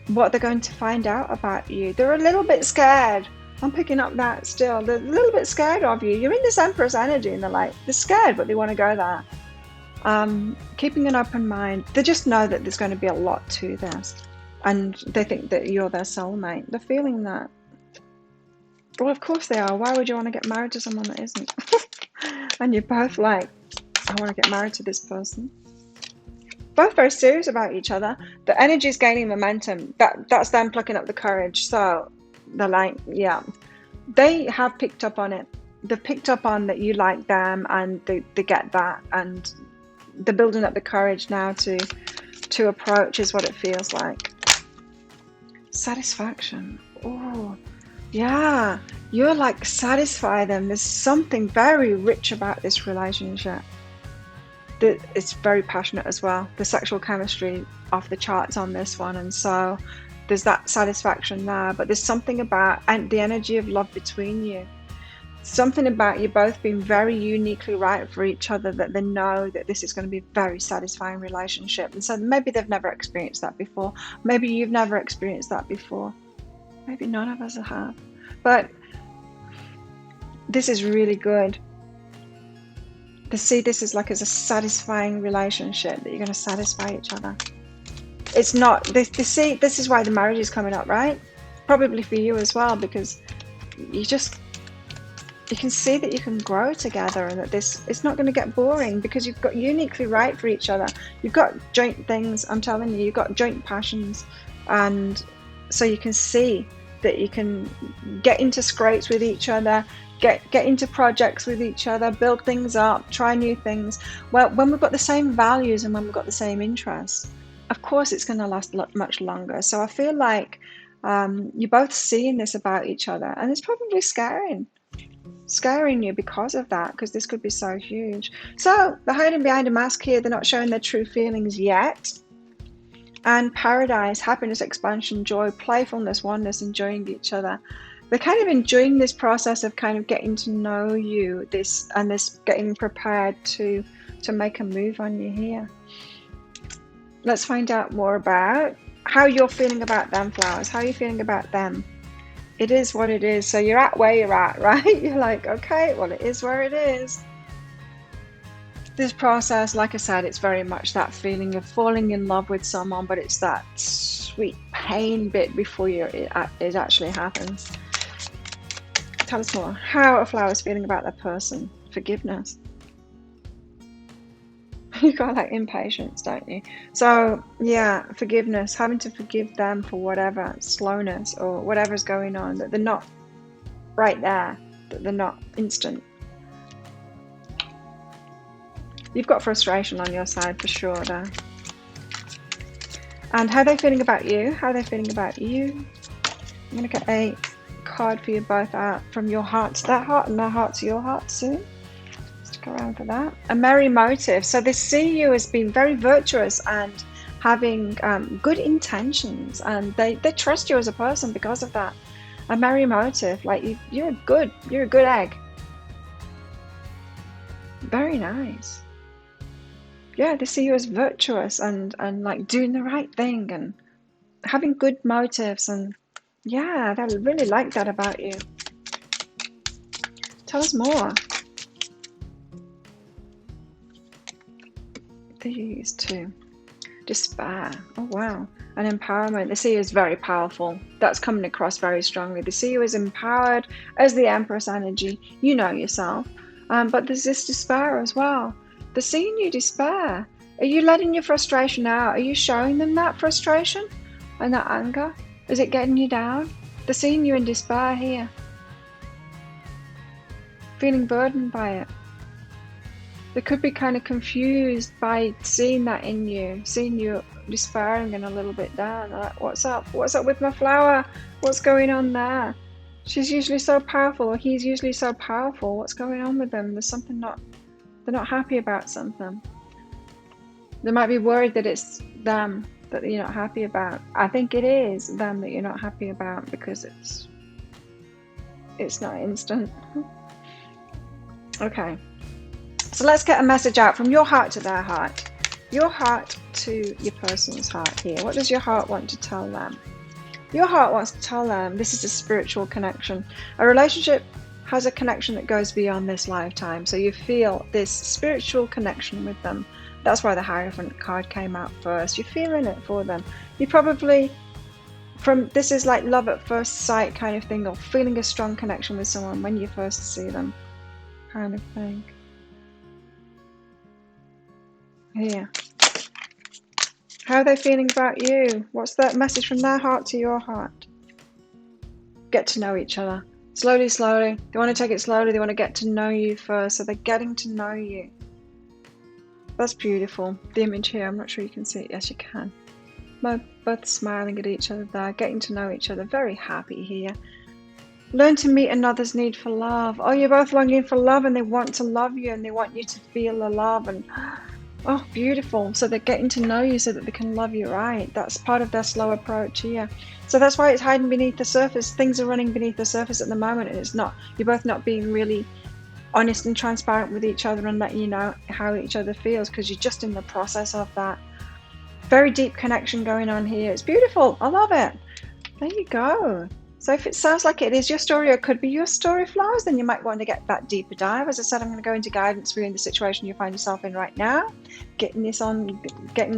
what they're going to find out about you. They're a little bit scared. I'm picking up that still. They're a little bit scared of you. You're in this Empress energy and they're scared, but they want to go there. Keeping an open mind. They just know that there's going to be a lot to this, and they think that you're their soulmate. They're feeling that. Well, of course they are. Why would you want to get married to someone that isn't? And you're both like, I want to get married to this person. Both very serious about each other. The energy is gaining momentum. That's them plucking up the courage. So they're like, yeah, they have picked up on it. They've picked up on that you like them, and they get that, and they're building up the courage now to approach, is what it feels like. Satisfaction. Oh, Yeah, you're like satisfy them. There's something very rich about this relationship. That it's very passionate as well. The sexual chemistry off the charts on this one, and so there's that satisfaction there. But there's something about and the energy of love between you. Something about you both being very uniquely right for each other, that they know that this is going to be a very satisfying relationship. And so maybe they've never experienced that before. Maybe you've never experienced that before. Maybe none of us have. But this is really good. To see this is like as a satisfying relationship, that you're going to satisfy each other. It's not this. See, this is why the marriage is coming up, right? Probably for you as well, because you can see that you can grow together, and that this it's not going to get boring because you've got uniquely right for each other. You've got joint things. I'm telling you, you've got joint passions, and so you can see that you can get into scrapes with each other. Get into projects with each other, build things up, try new things. Well, when we've got the same values and when we've got the same interests, of course it's going to last much longer. So I feel like you're both seeing this about each other, and it's probably scaring you because of that, because this could be so huge. So they're hiding behind a mask here. They're not showing their true feelings yet. And paradise, happiness, expansion, joy, playfulness, oneness, enjoying each other. They're kind of enjoying this process of kind of getting to know you, this getting prepared to make a move on you here. Let's find out more about how you're feeling about them, flowers. How are you feeling about them? It is what it is. So you're at where you're at, right? You're like, okay, well, it is where it is. This process, like I said, it's very much that feeling of falling in love with someone, but it's that sweet pain bit before it actually happens. Tell us more. How are flowers feeling about that person? Forgiveness. You got like impatience, don't you? So yeah, forgiveness, having to forgive them for whatever slowness or whatever's going on, that they're not right there, that they're not instant. You've got frustration on your side for sure there. And how are they feeling about you? How are they feeling about you? I'm going to get a card for you both out, from your heart to their heart and their heart to your heart soon. Stick around for that. A merry motive. So they see you as being very virtuous and having good intentions, and they trust you as a person because of that. A merry motive, like you're a good egg. Very nice. Yeah, they see you as virtuous and like doing the right thing and having good motives, and yeah, they really like that about you. Tell us more. These two. Despair. Oh wow. And empowerment. They see you as very powerful. That's coming across very strongly. They see you as empowered, as the Empress energy. You know yourself. But there's this despair as well. They're seeing you despair. Are you letting your frustration out? Are you showing them that frustration and that anger? Is it getting you down? They're seeing you in despair here. Feeling burdened by it. They could be kind of confused by seeing that in you, seeing you despairing and a little bit down. They're like, what's up? What's up with my flower? What's going on there? She's usually so powerful, or he's usually so powerful. What's going on with them? There's something they're not happy about something. They might be worried that it's them that you're not happy about. I think it is them that you're not happy about, because it's not instant. Okay. So let's get a message out from your heart to their heart. Your heart to your person's heart here. What does your heart want to tell them? Your heart wants to tell them this is a spiritual connection. A relationship has a connection that goes beyond this lifetime. So you feel this spiritual connection with them. That's why the Hierophant card came out first. You're feeling it for them. You probably, this is like love at first sight kind of thing, or feeling a strong connection with someone when you first see them kind of thing. Here. How are they feeling about you? What's that message from their heart to your heart? Get to know each other. Slowly, slowly. They want to take it slowly. They want to get to know you first. So they're getting to know you. That's beautiful. The image here, I'm not sure you can see it. Yes, you can. Both smiling at each other there, getting to know each other. Very happy here. Learn to meet another's need for love. Oh, you're both longing for love and they want to love you and they want you to feel the love. And oh, beautiful. So they're getting to know you so that they can love you right. That's part of their slow approach here. So that's why it's hiding beneath the surface. Things are running beneath the surface at the moment, and it's not, you're both not being really honest and transparent with each other and letting you know how each other feels, because you're just in the process of that. Very deep connection going on here. It's beautiful. I love it. There you go. So if it sounds like it is your story, or it could be your story, flowers, then you might want to get that deeper dive. As I said, I'm going to go into guidance for you in the situation you find yourself in right now, getting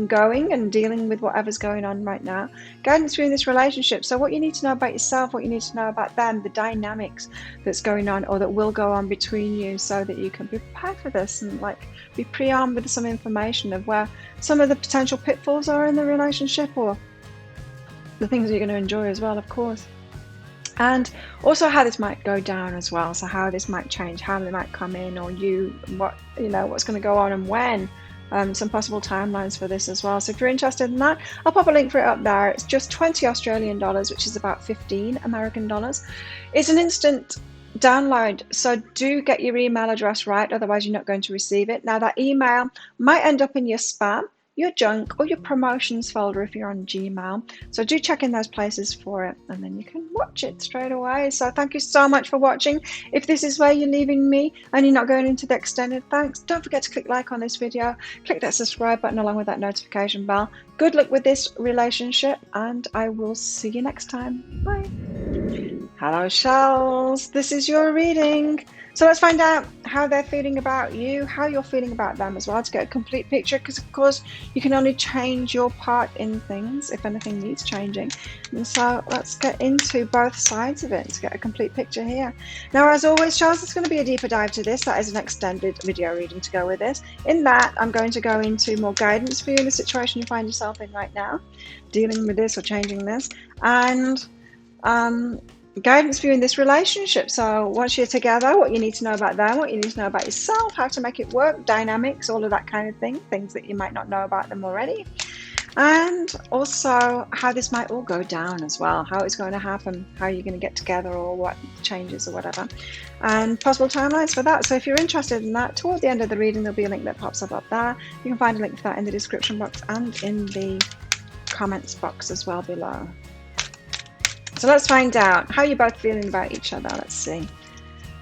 going and dealing with whatever's going on right now. Guidance for you in this relationship. So what you need to know about yourself, what you need to know about them, the dynamics that's going on or that will go on between you, so that you can be prepared for this and like be pre-armed with some information of where some of the potential pitfalls are in the relationship, or the things that you're going to enjoy as well, of course. And also how this might go down as well. So how this might change, how they might come in, or what's going to go on and when. Some possible timelines for this as well. So if you're interested in that, I'll pop a link for it up there. It's just 20 Australian dollars, which is about 15 American dollars. It's an instant download, so do get your email address right, otherwise you're not going to receive it. Now that email might end up in your spam, your junk, or your promotions folder if you're on Gmail. So do check in those places for it, and then you can watch it straight away. So thank you so much for watching. If this is where you're leaving me and you're not going into the extended thanks, don't forget to click like on this video, click that subscribe button along with that notification bell. Good luck with this relationship, and I will see you next time. Bye. Hello, shells. This is your reading. So let's find out how they're feeling about you, how you're feeling about them as well, to get a complete picture, because of course you can only change your part in things if anything needs changing. And so let's get into both sides of it to get a complete picture here. Now, as always, shells, there's going to be a deeper dive to this. That is an extended video reading to go with this. In that, I'm going to go into more guidance for you in the situation you find yourself in right now, dealing with this or changing this, and guidance for you in this relationship. So once you're together, what you need to know about them, what you need to know about yourself, how to make it work, dynamics, all of that kind of thing, things that you might not know about them already, and also how this might all go down as well, how it's going to happen, how you're going to get together, or what changes or whatever, and possible timelines for that. So if you're interested in that, toward the end of the reading there'll be a link that pops up there. You can find a link for that in the description box and in the comments box as well below. So let's find out how you're both feeling about each other. Let's see.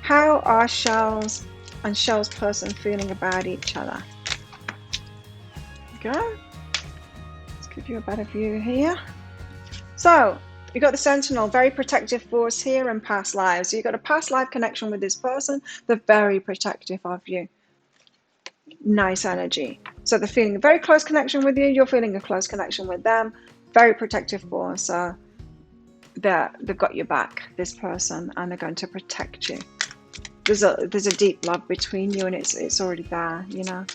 How are Shells and Shell's person feeling about each other? Go. Let's give you a better view here. So you've got the Sentinel, very protective force here in past lives. So you've got a past life connection with this person. They're very protective of you. Nice energy. So they're feeling a very close connection with you. You're feeling a close connection with them. Very protective force. So they've got your back, this person, and they're going to protect you. There's a deep love between you, and it's already there, you know.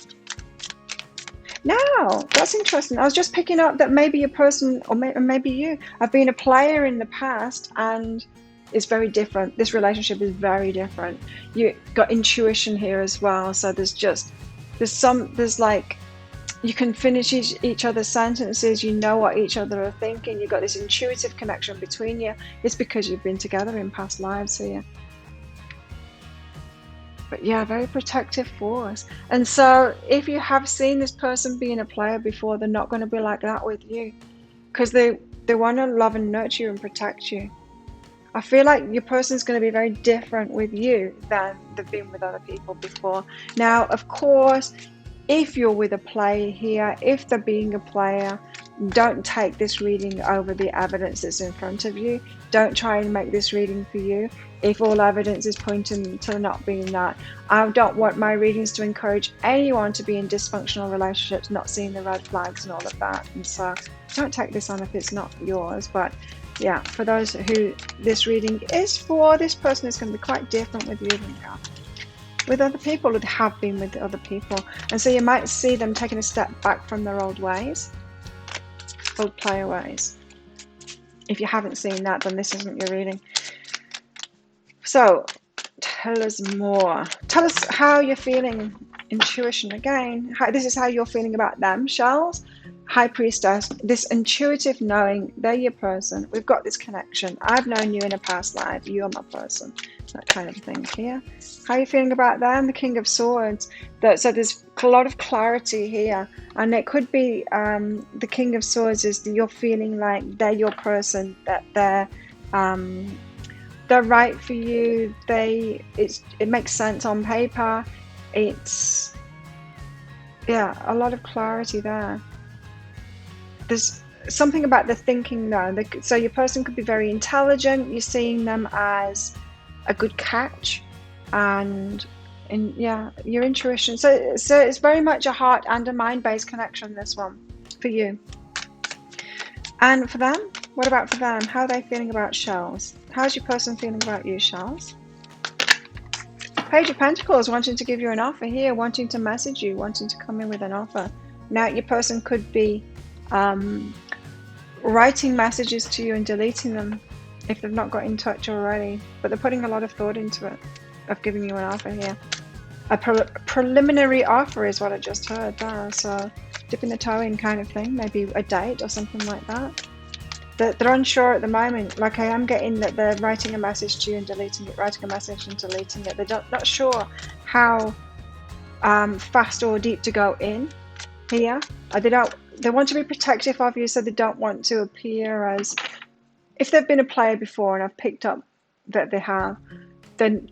Now that's interesting. I was just picking up that maybe your person, or maybe you, have been a player in the past, and it's very different. This relationship is very different. You got intuition here as well. So there's like, you can finish each other's sentences. You know what each other are thinking. You've got this intuitive connection between you. It's because you've been together in past lives here. But yeah, very protective force. And so if you have seen this person being a player before, they're not going to be like that with you, because they want to love and nurture you and protect you. I feel like your person's going to be very different with you than they've been with other people before. Now, of course, if you're with a player here, if they're being a player, don't take this reading over the evidence that's in front of you. Don't try and make this reading for you if all evidence is pointing to not being that. I don't want my readings to encourage anyone to be in dysfunctional relationships, not seeing the red flags and all of that. And so don't take this on if it's not yours. But yeah, for those who this reading is for, this person is going to be quite different with you than you are with other people, that have been with other people. And so you might see them taking a step back from their old ways, old player ways. If you haven't seen that, then this isn't your reading. So tell us more. Tell us how you're feeling. Intuition again. This is how you're feeling about them, Shells. High Priestess, this intuitive knowing, they're your person. We've got this connection. I've known you in a past life. You're my person. That kind of thing here. How are you feeling about them? The King of Swords. So there's a lot of clarity here. And it could be the King of Swords is that you're feeling like they're your person, that they're right for you. It makes sense on paper. It's, yeah, a lot of clarity there. There's something about the thinking though. So your person could be very intelligent. You're seeing them as a good catch, and yeah, your intuition. So it's very much a heart and a mind-based connection, this one, for you. And for them, what about for them? How are they feeling about shells? How's your person feeling about you, shells? Page of Pentacles, wanting to give you an offer here, wanting to message you, wanting to come in with an offer. Now your person could be writing messages to you and deleting them if they've not got in touch already, but they're putting a lot of thought into it, of giving you an offer here. A preliminary offer is what I just heard there, so dipping the toe in kind of thing, maybe a date or something like that. They're unsure at the moment. Like, I am getting that they're writing a message to you and deleting it, writing a message and deleting it. They're not sure how fast or deep to go in here. They want to be protective of you, so they don't want to appear as, if they've been a player before, and I've picked up that they have, then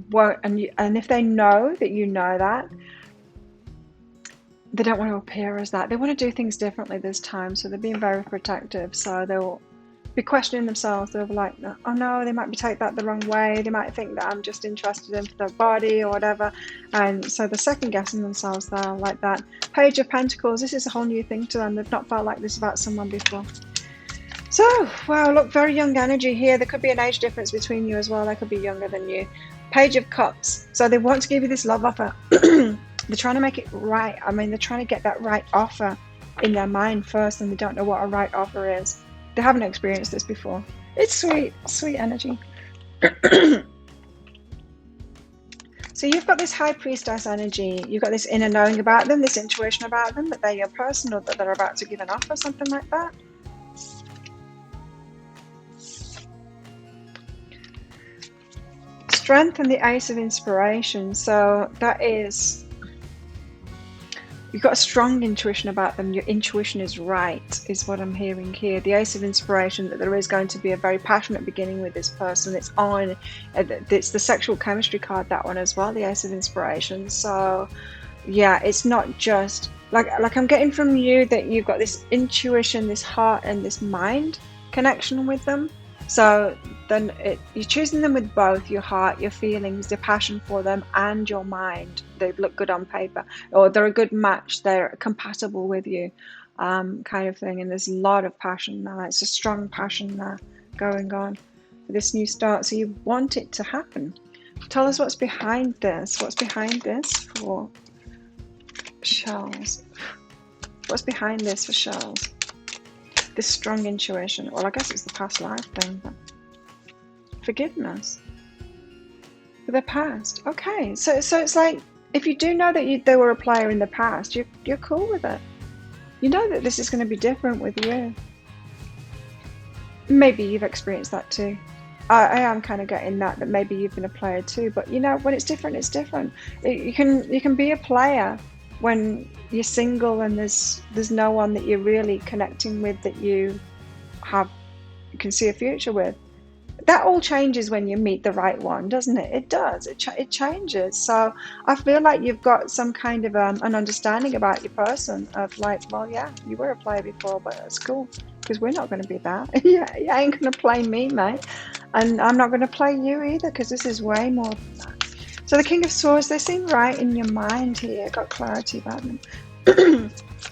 won't, and if they know that you know that, they don't want to appear as that. They want to do things differently this time, so they're being very protective. So they'll be questioning themselves. They'll be like, oh no, they might take that the wrong way. They might think that I'm just interested in their body or whatever. And so they're second guessing themselves there like that. Page of Pentacles, this is a whole new thing to them. They've not felt like this about someone before. So, wow, look, very young energy here. There could be an age difference between you as well. They could be younger than you. Page of Cups. So they want to give you this love offer. They're trying to make it right. I mean, they're trying to get that right offer in their mind first, and they don't know what a right offer is. They haven't experienced this before. It's sweet, sweet energy. So you've got this High Priestess energy. You've got this inner knowing about them, this intuition about them, that they're your person, or that they're about to give an offer, something like that. Strength and the Ace of Inspiration. So that is, you've got a strong intuition about them. Your intuition is right, is what I'm hearing here. The Ace of Inspiration, that there is going to be a very passionate beginning with this person. It's the sexual chemistry card, that one as well, the Ace of Inspiration. So yeah, it's not just like I'm getting from you that you've got this intuition, this heart and this mind connection with them. So then you're choosing them with both your heart, your feelings, your passion for them, and your mind. They look good on paper, or they're a good match. They're compatible with you, kind of thing. And there's a lot of passion now. It's a strong passion there going on for this new start. So you want it to happen. Tell us what's behind this. What's behind this for shells? What's behind this for shells? This strong intuition. Well, I guess it's the past life thing, but forgiveness for the past. Okay, so it's like, if you do know that they were a player in the past, you're cool with it. You know that this is going to be different with you. Maybe you've experienced that too. I am kind of getting that maybe you've been a player too. But you know, when it's different, it's different. You can be a player when you're single and there's no one that you're really connecting with, that you can see a future with. That all changes when you meet the right one, doesn't it? It does. It changes. So I feel like you've got some kind of an understanding about your person of like, well, yeah, you were a player before, but it's cool because we're not going to be that. Yeah, you ain't going to play me, mate, and I'm not going to play you either, because this is way more than that. So the King of Swords, they seem right in your mind here. Got clarity about them.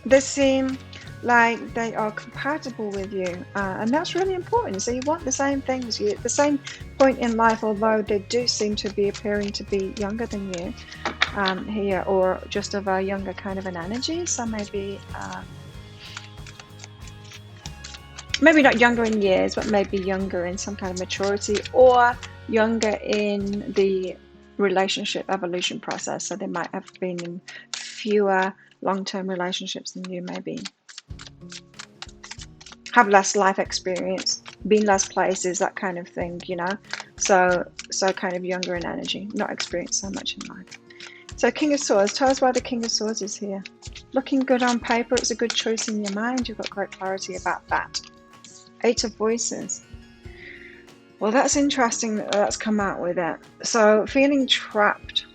They seem like they are compatible with you, and that's really important. So you want the same things, the same point in life, although they do seem to be appearing to be younger than you here, or just of a younger kind of an energy. So maybe not younger in years, but maybe younger in some kind of maturity, or younger in the relationship evolution process. So they might have been in fewer long-term relationships than you, maybe. Have less life experience, been less places, that kind of thing, you know. So kind of younger in energy, not experienced so much in life. So King of Swords, tell us why the King of Swords is here. Looking good on paper, it's a good choice in your mind. You've got great clarity about that. Eight of Voices. Well, that's interesting that that's come out with it. So feeling trapped.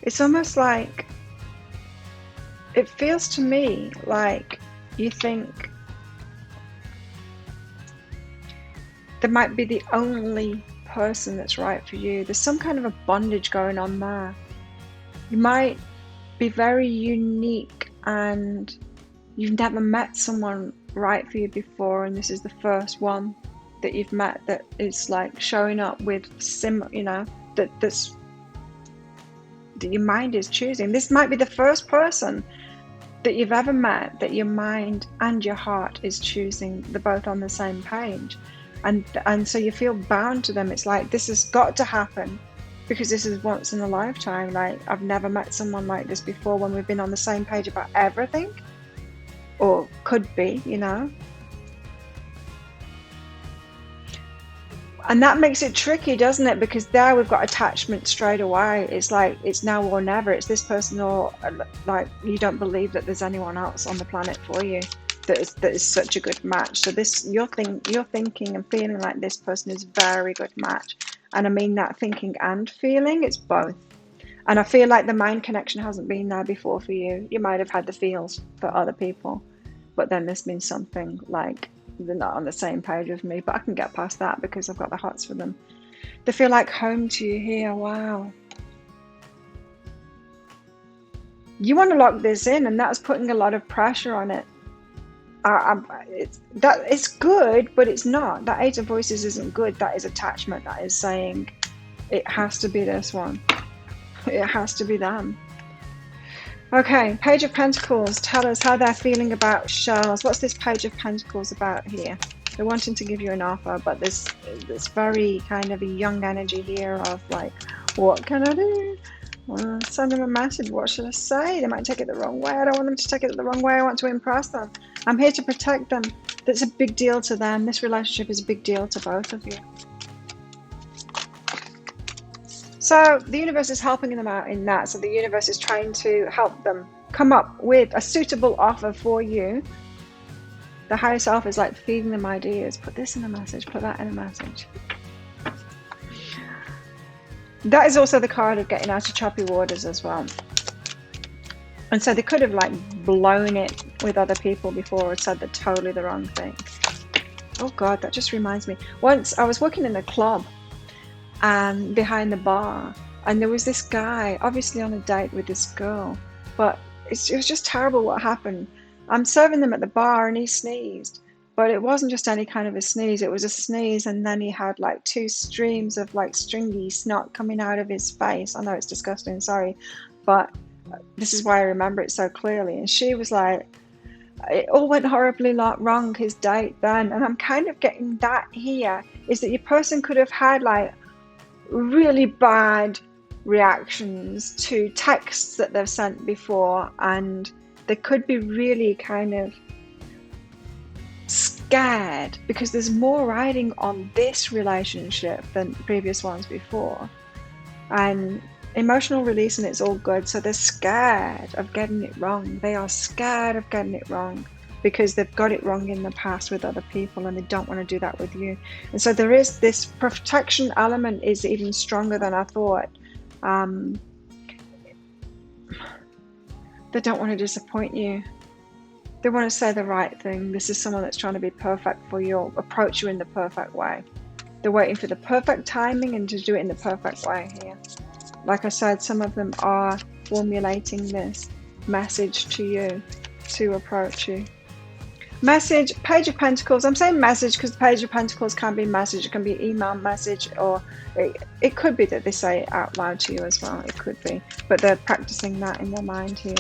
It's almost like, it feels to me like you think there might be the only person that's right for you. There's some kind of a bondage going on there. You might be very unique and you've never met someone right for you before, and this is the first one that you've met that is like showing up with you know, that your mind is choosing. This might be the first person that you've ever met that your mind and your heart is choosing. They're both on the same page, and so you feel bound to them. It's like, this has got to happen because this is once in a lifetime. Like, I've never met someone like this before when we've been on the same page about everything, or could be, you know. And that makes it tricky, doesn't it? Because there we've got attachment straight away. It's like, it's now or never. It's this person, or like you don't believe that there's anyone else on the planet for you that is such a good match. So this, you're thinking and feeling like this person is a very good match. And I mean that thinking and feeling, it's both. And I feel like the mind connection hasn't been there before for you. You might have had the feels for other people, but then there's been something like, they're not on the same page with me, but I can get past that because I've got the hearts for them. They feel like home to you here. Wow. You want to lock this in, and that's putting a lot of pressure on it. It's good, but it's not. That Eight of Voices isn't good. That is attachment. That is saying it has to be this one. It has to be them. Okay, Page of Pentacles. Tell us how they're feeling about shells. What's this Page of Pentacles about here? They're wanting to give you an offer, but there's very kind of a young energy here of like, what can I do? Send them a message. What should I say? They might take it the wrong way. I don't want them to take it the wrong way. I want to impress them. I'm here to protect them. That's a big deal to them. This relationship is a big deal to both of you. So the universe is helping them out in that. So the universe is trying to help them come up with a suitable offer for you. The higher self is like feeding them ideas. Put this in a message. Put that in a message. That is also the card of getting out of choppy waters as well. And so they could have like blown it with other people before or said totally the wrong thing. Oh God, that just reminds me. Once I was working in a club and behind the bar, and there was this guy obviously on a date with this girl, but it was just terrible what happened. I'm serving them at the bar and he sneezed. But it wasn't just any kind of a sneeze, it was a sneeze, and then he had like 2 streams of like stringy snot coming out of his face. I know it's disgusting, sorry, but this is why I remember it so clearly. And she was like, it all went horribly wrong, his date then. And I'm kind of getting that here, is that your person could have had like really bad reactions to texts that they've sent before, and they could be really kind of scared because there's more riding on this relationship than previous ones before, and emotional release, and it's all good. So they're scared of getting it wrong. They are scared of getting it wrong because they've got it wrong in the past with other people, and they don't want to do that with you. And so there is this protection element is even stronger than I thought. They don't want to disappoint you. They want to say the right thing. This is someone that's trying to be perfect for you, or approach you in the perfect way. They're waiting for the perfect timing and to do it in the perfect way here. Like I said, some of them are formulating this message to you to approach you. Message, Page of Pentacles. I'm saying message because the Page of Pentacles can be message. It can be email message, or it could be that they say it out loud to you as well. It could be. But they're practicing that in their mind here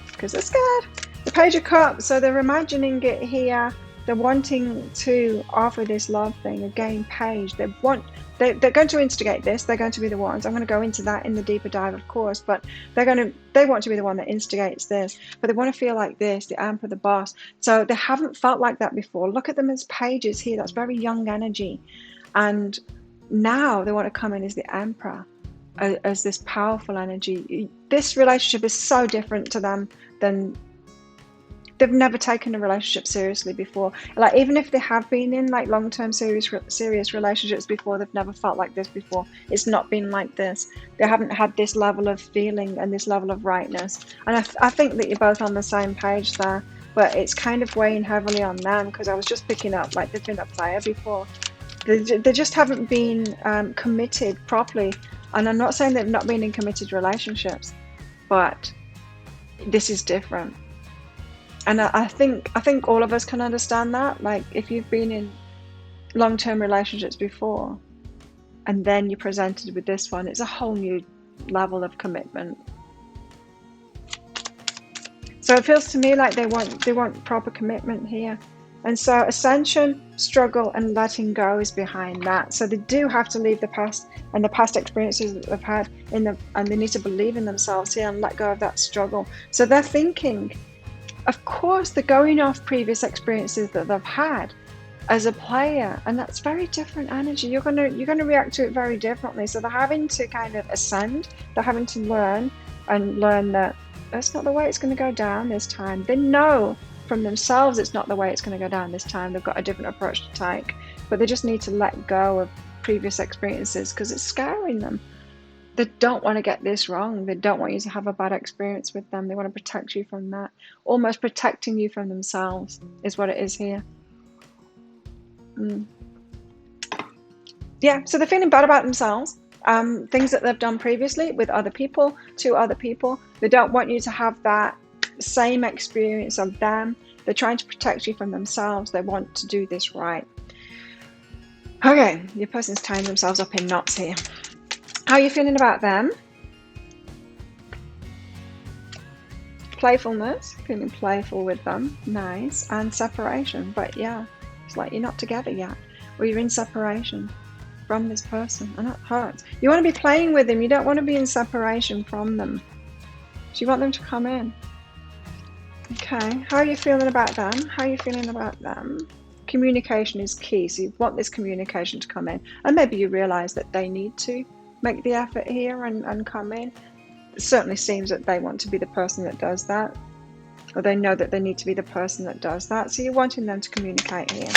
because they're scared. The Page of Cups, so they're imagining it here They're wanting to offer this love thing, a game page. They're going to instigate this. They're going to be the ones. I'm going to go into that in the deeper dive, of course, but they want to be the one that instigates this. But they want to feel like this, the Emperor, the boss. So they haven't felt like that before. Look at them as pages here. That's very young energy. And now they want to come in as the Emperor, as this powerful energy. This relationship is so different to them than they've never taken a relationship seriously before. Like, even if they have been in like long-term serious relationships before, they've never felt like this before. It's not been like this. They haven't had this level of feeling and this level of rightness. And I think that you're both on the same page there, but it's kind of weighing heavily on them, because I was just picking up like they've been a player before. They just haven't been committed properly. And I'm not saying they've not been in committed relationships, but this is different. And I think all of us can understand that. Like, if you've been in long-term relationships before, and then you're presented with this one, it's a whole new level of commitment. So it feels to me like they want proper commitment here. And so ascension, struggle, and letting go is behind that. So they do have to leave the past and the past experiences that they've had and they need to believe in themselves here and let go of that struggle. So they're thinking, of course, they're going off previous experiences that they've had as a player, and that's very different energy. You're gonna react to it very differently. So they're having to kind of ascend. They're having to learn that that's not the way it's going to go down this time. They know from themselves it's not the way it's going to go down this time. They've got a different approach to take, but they just need to let go of previous experiences because it's scaring them. They don't want to get this wrong. They don't want you to have a bad experience with them. They want to protect you from that. Almost protecting you from themselves is what it is here. Yeah, so they're feeling bad about themselves. Things that they've done previously with other people, to other people. They don't want you to have that same experience of them. They're trying to protect you from themselves. They want to do this right. Okay, your person's tying themselves up in knots here. How are you feeling about them? Playfulness, feeling playful with them, nice. And separation, but yeah, it's like you're not together yet, or you're in separation from this person, and that hurts. You want to be playing with them, you don't want to be in separation from them. So you want them to come in. Okay, how are you feeling about them? How are you feeling about them? Communication is key, so you want this communication to come in, and maybe you realize that they need to make the effort here and come in. It certainly seems that they want to be the person that does that, or they know that they need to be the person that does that. So you're wanting them to communicate here,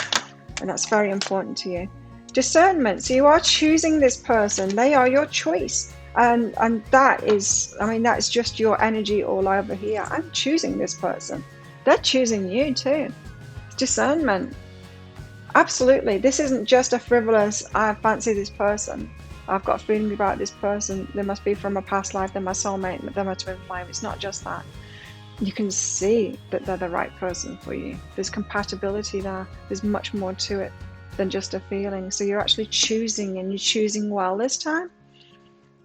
and that's very important to you. Discernment, so you are choosing this person. They are your choice, and that is, I mean, that's just your energy all over here. I'm choosing this person. They're choosing you too. Discernment, absolutely. This isn't just a frivolous, I fancy this person, I've got a feeling about this person, they must be from a past life, they're my soulmate, they're my twin flame. It's not just that. You can see that they're the right person for you. There's compatibility there. There's much more to it than just a feeling. So you're actually choosing, and you're choosing well this time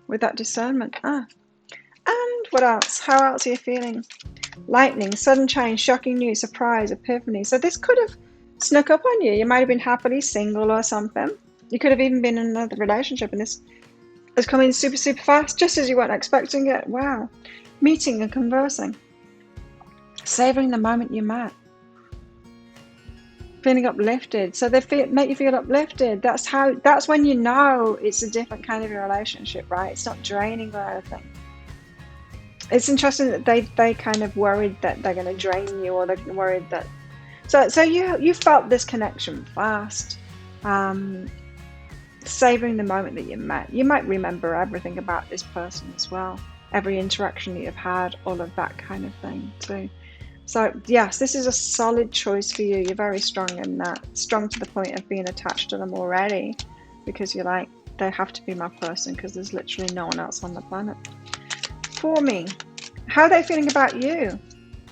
with that discernment. And what else? How else are you feeling? Lightning, sudden change, shocking news, surprise, epiphany. So this could have snuck up on you. You might have been happily single or something. You could have even been in another relationship, and this has come in super, super fast, just as you weren't expecting it. Wow. Meeting and conversing. Savoring the moment you met. Feeling uplifted. So they make you feel uplifted. That's when you know it's a different kind of a relationship, right? It's not draining or anything. It's interesting that they kind of worried that they're going to drain you, or they're worried that. So you felt this connection fast. Savoring the moment that you met. You might remember everything about this person as well. Every interaction that you've had, all of that kind of thing too. So yes, this is a solid choice for you. You're very strong in that. Strong to the point of being attached to them already, because you're like, they have to be my person, because there's literally no one else on the planet. For me, how are they feeling about you?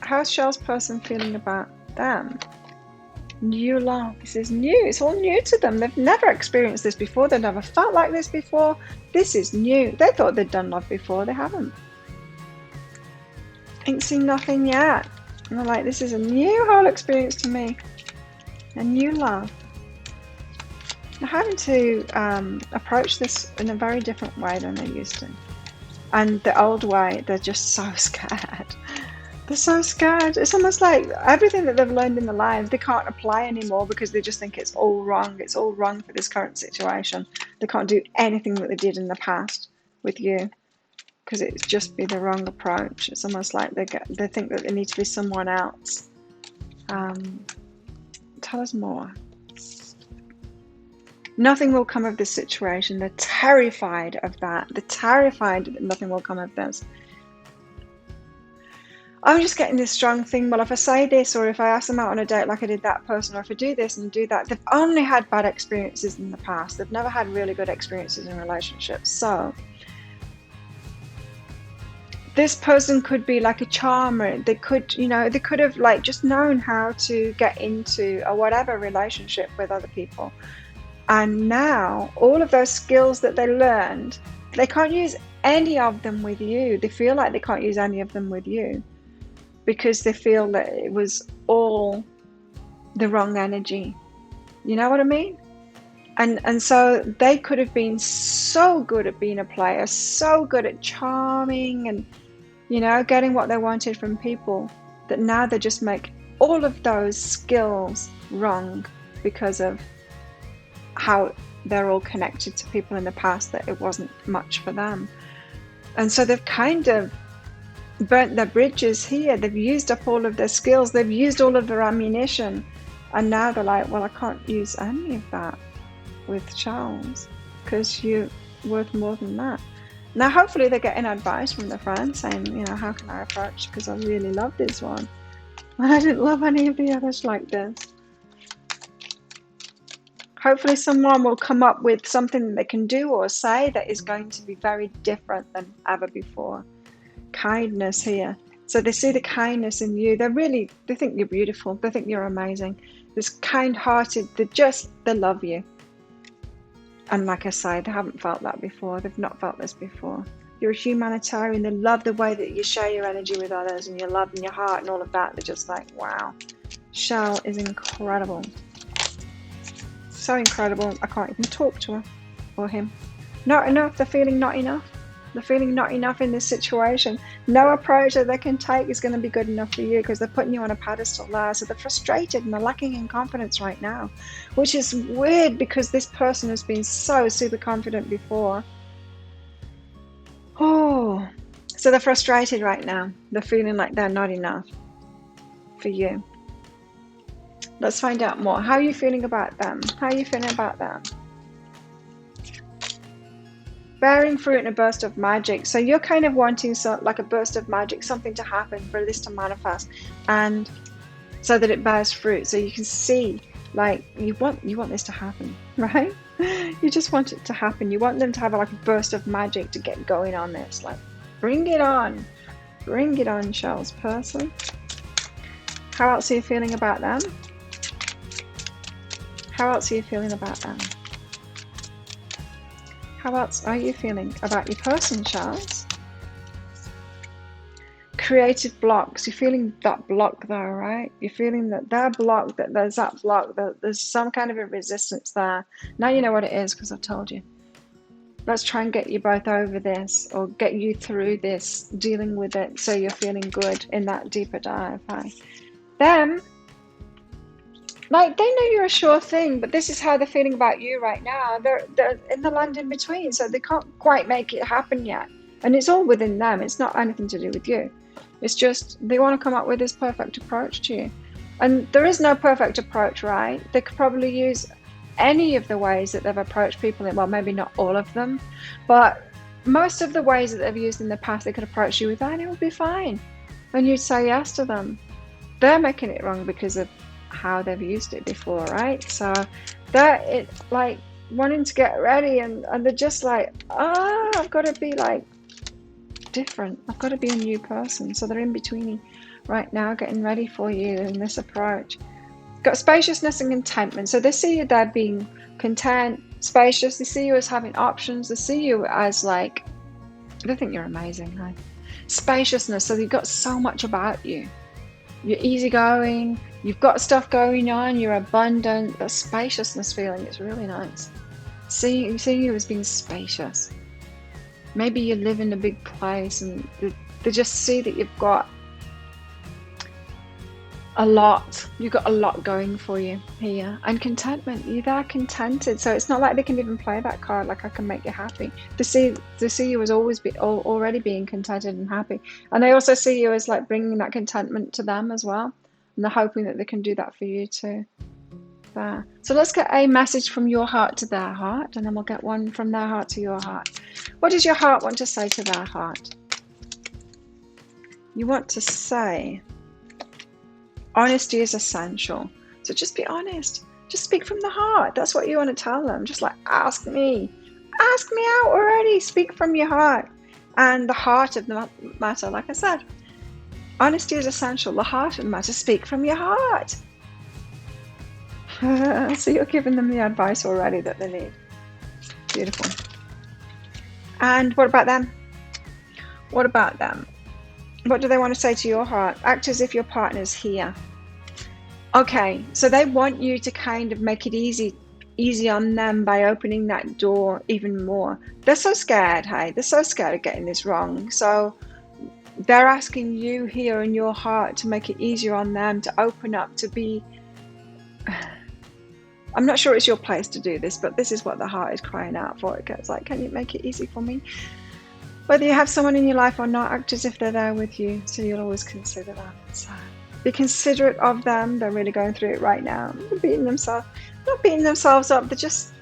How's Shell's person feeling about them? New love. This is new. It's all new to them. They've never experienced this before. They've never felt like this before. This is new. They thought they'd done love before. They haven't. Ain't seen nothing yet. And they're like, this is a new whole experience to me. and new love. They're having to approach this in a very different way than they used to. And the old way, they're just so scared. They're so scared. It's almost like everything that they've learned in their lives, they can't apply anymore because they just think it's all wrong. It's all wrong for this current situation. They can't do anything that they did in the past with you because it's just be the wrong approach. It's almost like they think that they need to be someone else. Tell us more. Nothing will come of this situation. They're terrified of that. They're terrified that nothing will come of this. I'm just getting this strong thing. Well, if I say this, or if I ask them out on a date like I did that person, or if I do this and do that, they've only had bad experiences in the past. They've never had really good experiences in relationships. So this person could be like a charmer. They could, they could have like just known how to get into a whatever relationship with other people. And now all of those skills that they learned, they can't use any of them with you. They feel like they can't use any of them with you because they feel that it was all the wrong energy. You know what I mean? And so they could have been so good at being a player, so good at charming and, getting what they wanted from people, that now they just make all of those skills wrong because of how they're all connected to people in the past, that it wasn't much for them. And so they've kind of burnt their bridges here. They've used up all of their skills. They've used all of their ammunition. And now they're like, well, I can't use any of that with Charles because you're worth more than that. Now, hopefully they're getting advice from their friends saying, how can I approach? Because I really love this one. I didn't love any of the others like this. Hopefully someone will come up with something that they can do or say that is going to be very different than ever before. Kindness here. So they see the kindness in you. They think you're beautiful. They think you're amazing. This kind-hearted, they love you. And like I said, they haven't felt that before. They've not felt this before. You're a humanitarian. They love the way that you share your energy with others and your love and your heart and all of that. They're just like, wow. Shell is incredible. So incredible. I can't even talk to her or him. Not enough. They're feeling not enough. They're feeling not enough in this situation. No approach that they can take is going to be good enough for you because they're putting you on a pedestal there. So they're frustrated and they're lacking in confidence right now, which is weird because this person has been so super confident before. Oh, so they're frustrated right now. They're feeling like they're not enough for you. Let's find out more. How are you feeling about them? How are you feeling about them? Bearing fruit and a burst of magic. So you're kind of wanting like a burst of magic, something to happen for this to manifest, and so that it bears fruit. So you can see, like, you want this to happen, right? You just want it to happen. You want them to have like a burst of magic to get going on this. Like, bring it on. Bring it on, Charles person. How else are you feeling about them? How else are you feeling about them? How else are you feeling about your person, Charles? Creative blocks. You're feeling that block there, right? You're feeling that they're blocked, that there's that block, that there's some kind of a resistance there. Now you know what it is because I've told you. Let's try and get you both over this, or get you through this, dealing with it so you're feeling good in that deeper dive. Hi. Them, like, they know you're a sure thing, but this is how they're feeling about you right now. They're in the land in between, so they can't quite make it happen yet. And it's all within them. It's not anything to do with you. It's just they want to come up with this perfect approach to you. And there is no perfect approach, right? They could probably use any of the ways that they've approached people in. Well, maybe not all of them, but most of the ways that they've used in the past, they could approach you with that and it would be fine. And you'd say yes to them. They're making it wrong because of how they've used it before, right? So it's like wanting to get ready and they're just like, I've got to be like different. I've got to be a new person. So they're in between right now, getting ready for you in this approach. Got spaciousness and contentment. So they see you there being content, spacious. They see you as having options. They see you as like, they think you're amazing, right? Spaciousness. So you've got so much about you. You're easygoing. You've got stuff going on. You're abundant. The spaciousness feeling is really nice. Seeing you as being spacious. Maybe you live in a big place and they just see that you've got a lot. You've got a lot going for you here. And contentment. You're contented. So it's not like they can even play that card like I can make you happy. They see you as already being contented and happy. And they also see you as like bringing that contentment to them as well. And they're hoping that they can do that for you too. There. So let's get a message from your heart to their heart, and then we'll get one from their heart to your heart. What does your heart want to say to their heart? You want to say, honesty is essential. So just be honest. Just speak from the heart. That's what you want to tell them. Just like, ask me out already. Speak from your heart. And the heart of the matter, like I said, honesty is essential. The heart of the matter, speak from your heart. So you're giving them the advice already that they need. Beautiful. And what about them? What about them? What do they want to say to your heart? Act as if your partner's here. Okay, so they want you to kind of make it easy on them by opening that door even more. They're so scared, hey? They're so scared of getting this wrong. So they're asking you here in your heart to make it easier on them, to open up, to be... I'm not sure it's your place to do this, but this is what the heart is crying out for. It's like, can you make it easy for me? Whether you have someone in your life or not, act as if they're there with you. So you'll always consider that. So be considerate of them. They're really going through it right now. They're not beating themselves up. They're just,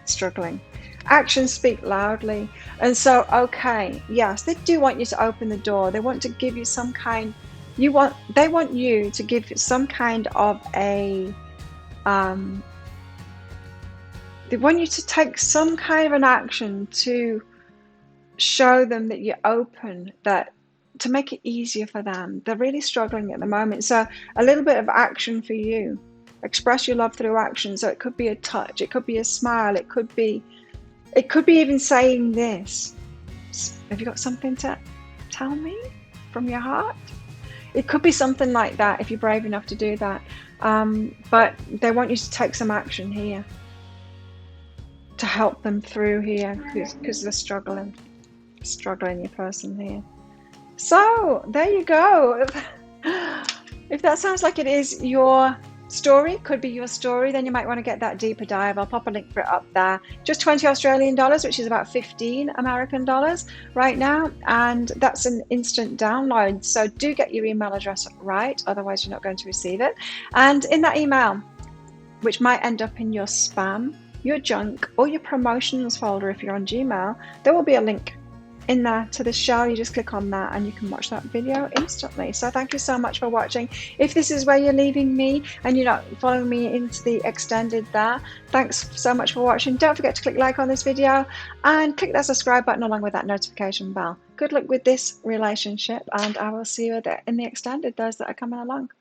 struggling. Actions speak loudly. And so, okay, yes, they do want you to open the door. They want to give you some kind, they want you to give some kind of a, they want you to take some kind of an action to show them that you're open, to make it easier for them. They're really struggling at the moment. So a little bit of action for you. Express your love through action. So it could be a touch, it could be a smile, it could be even saying this. Have you got something to tell me from your heart? It could be something like that if you're brave enough to do that. But they want you to take some action here to help them through here because they're struggling, your person here. So there you go. If that sounds like it is your story, could be your story, then you might want to get that deeper dive. I'll pop a link for it up there. Just 20 Australian dollars, which is about 15 American dollars right now. And that's an instant download. So do get your email address right, otherwise you're not going to receive it. And in that email, which might end up in your spam, your junk, or your promotions folder if you're on Gmail, there will be a link in there to the show. You just click on that and you can watch that video instantly. So thank you so much for watching. If this is where you're leaving me and you're not following me into the extended there, thanks so much for watching. Don't forget to click like on this video and click that subscribe button along with that notification bell. Good luck with this relationship, and I will see you in the extended, those that are coming along.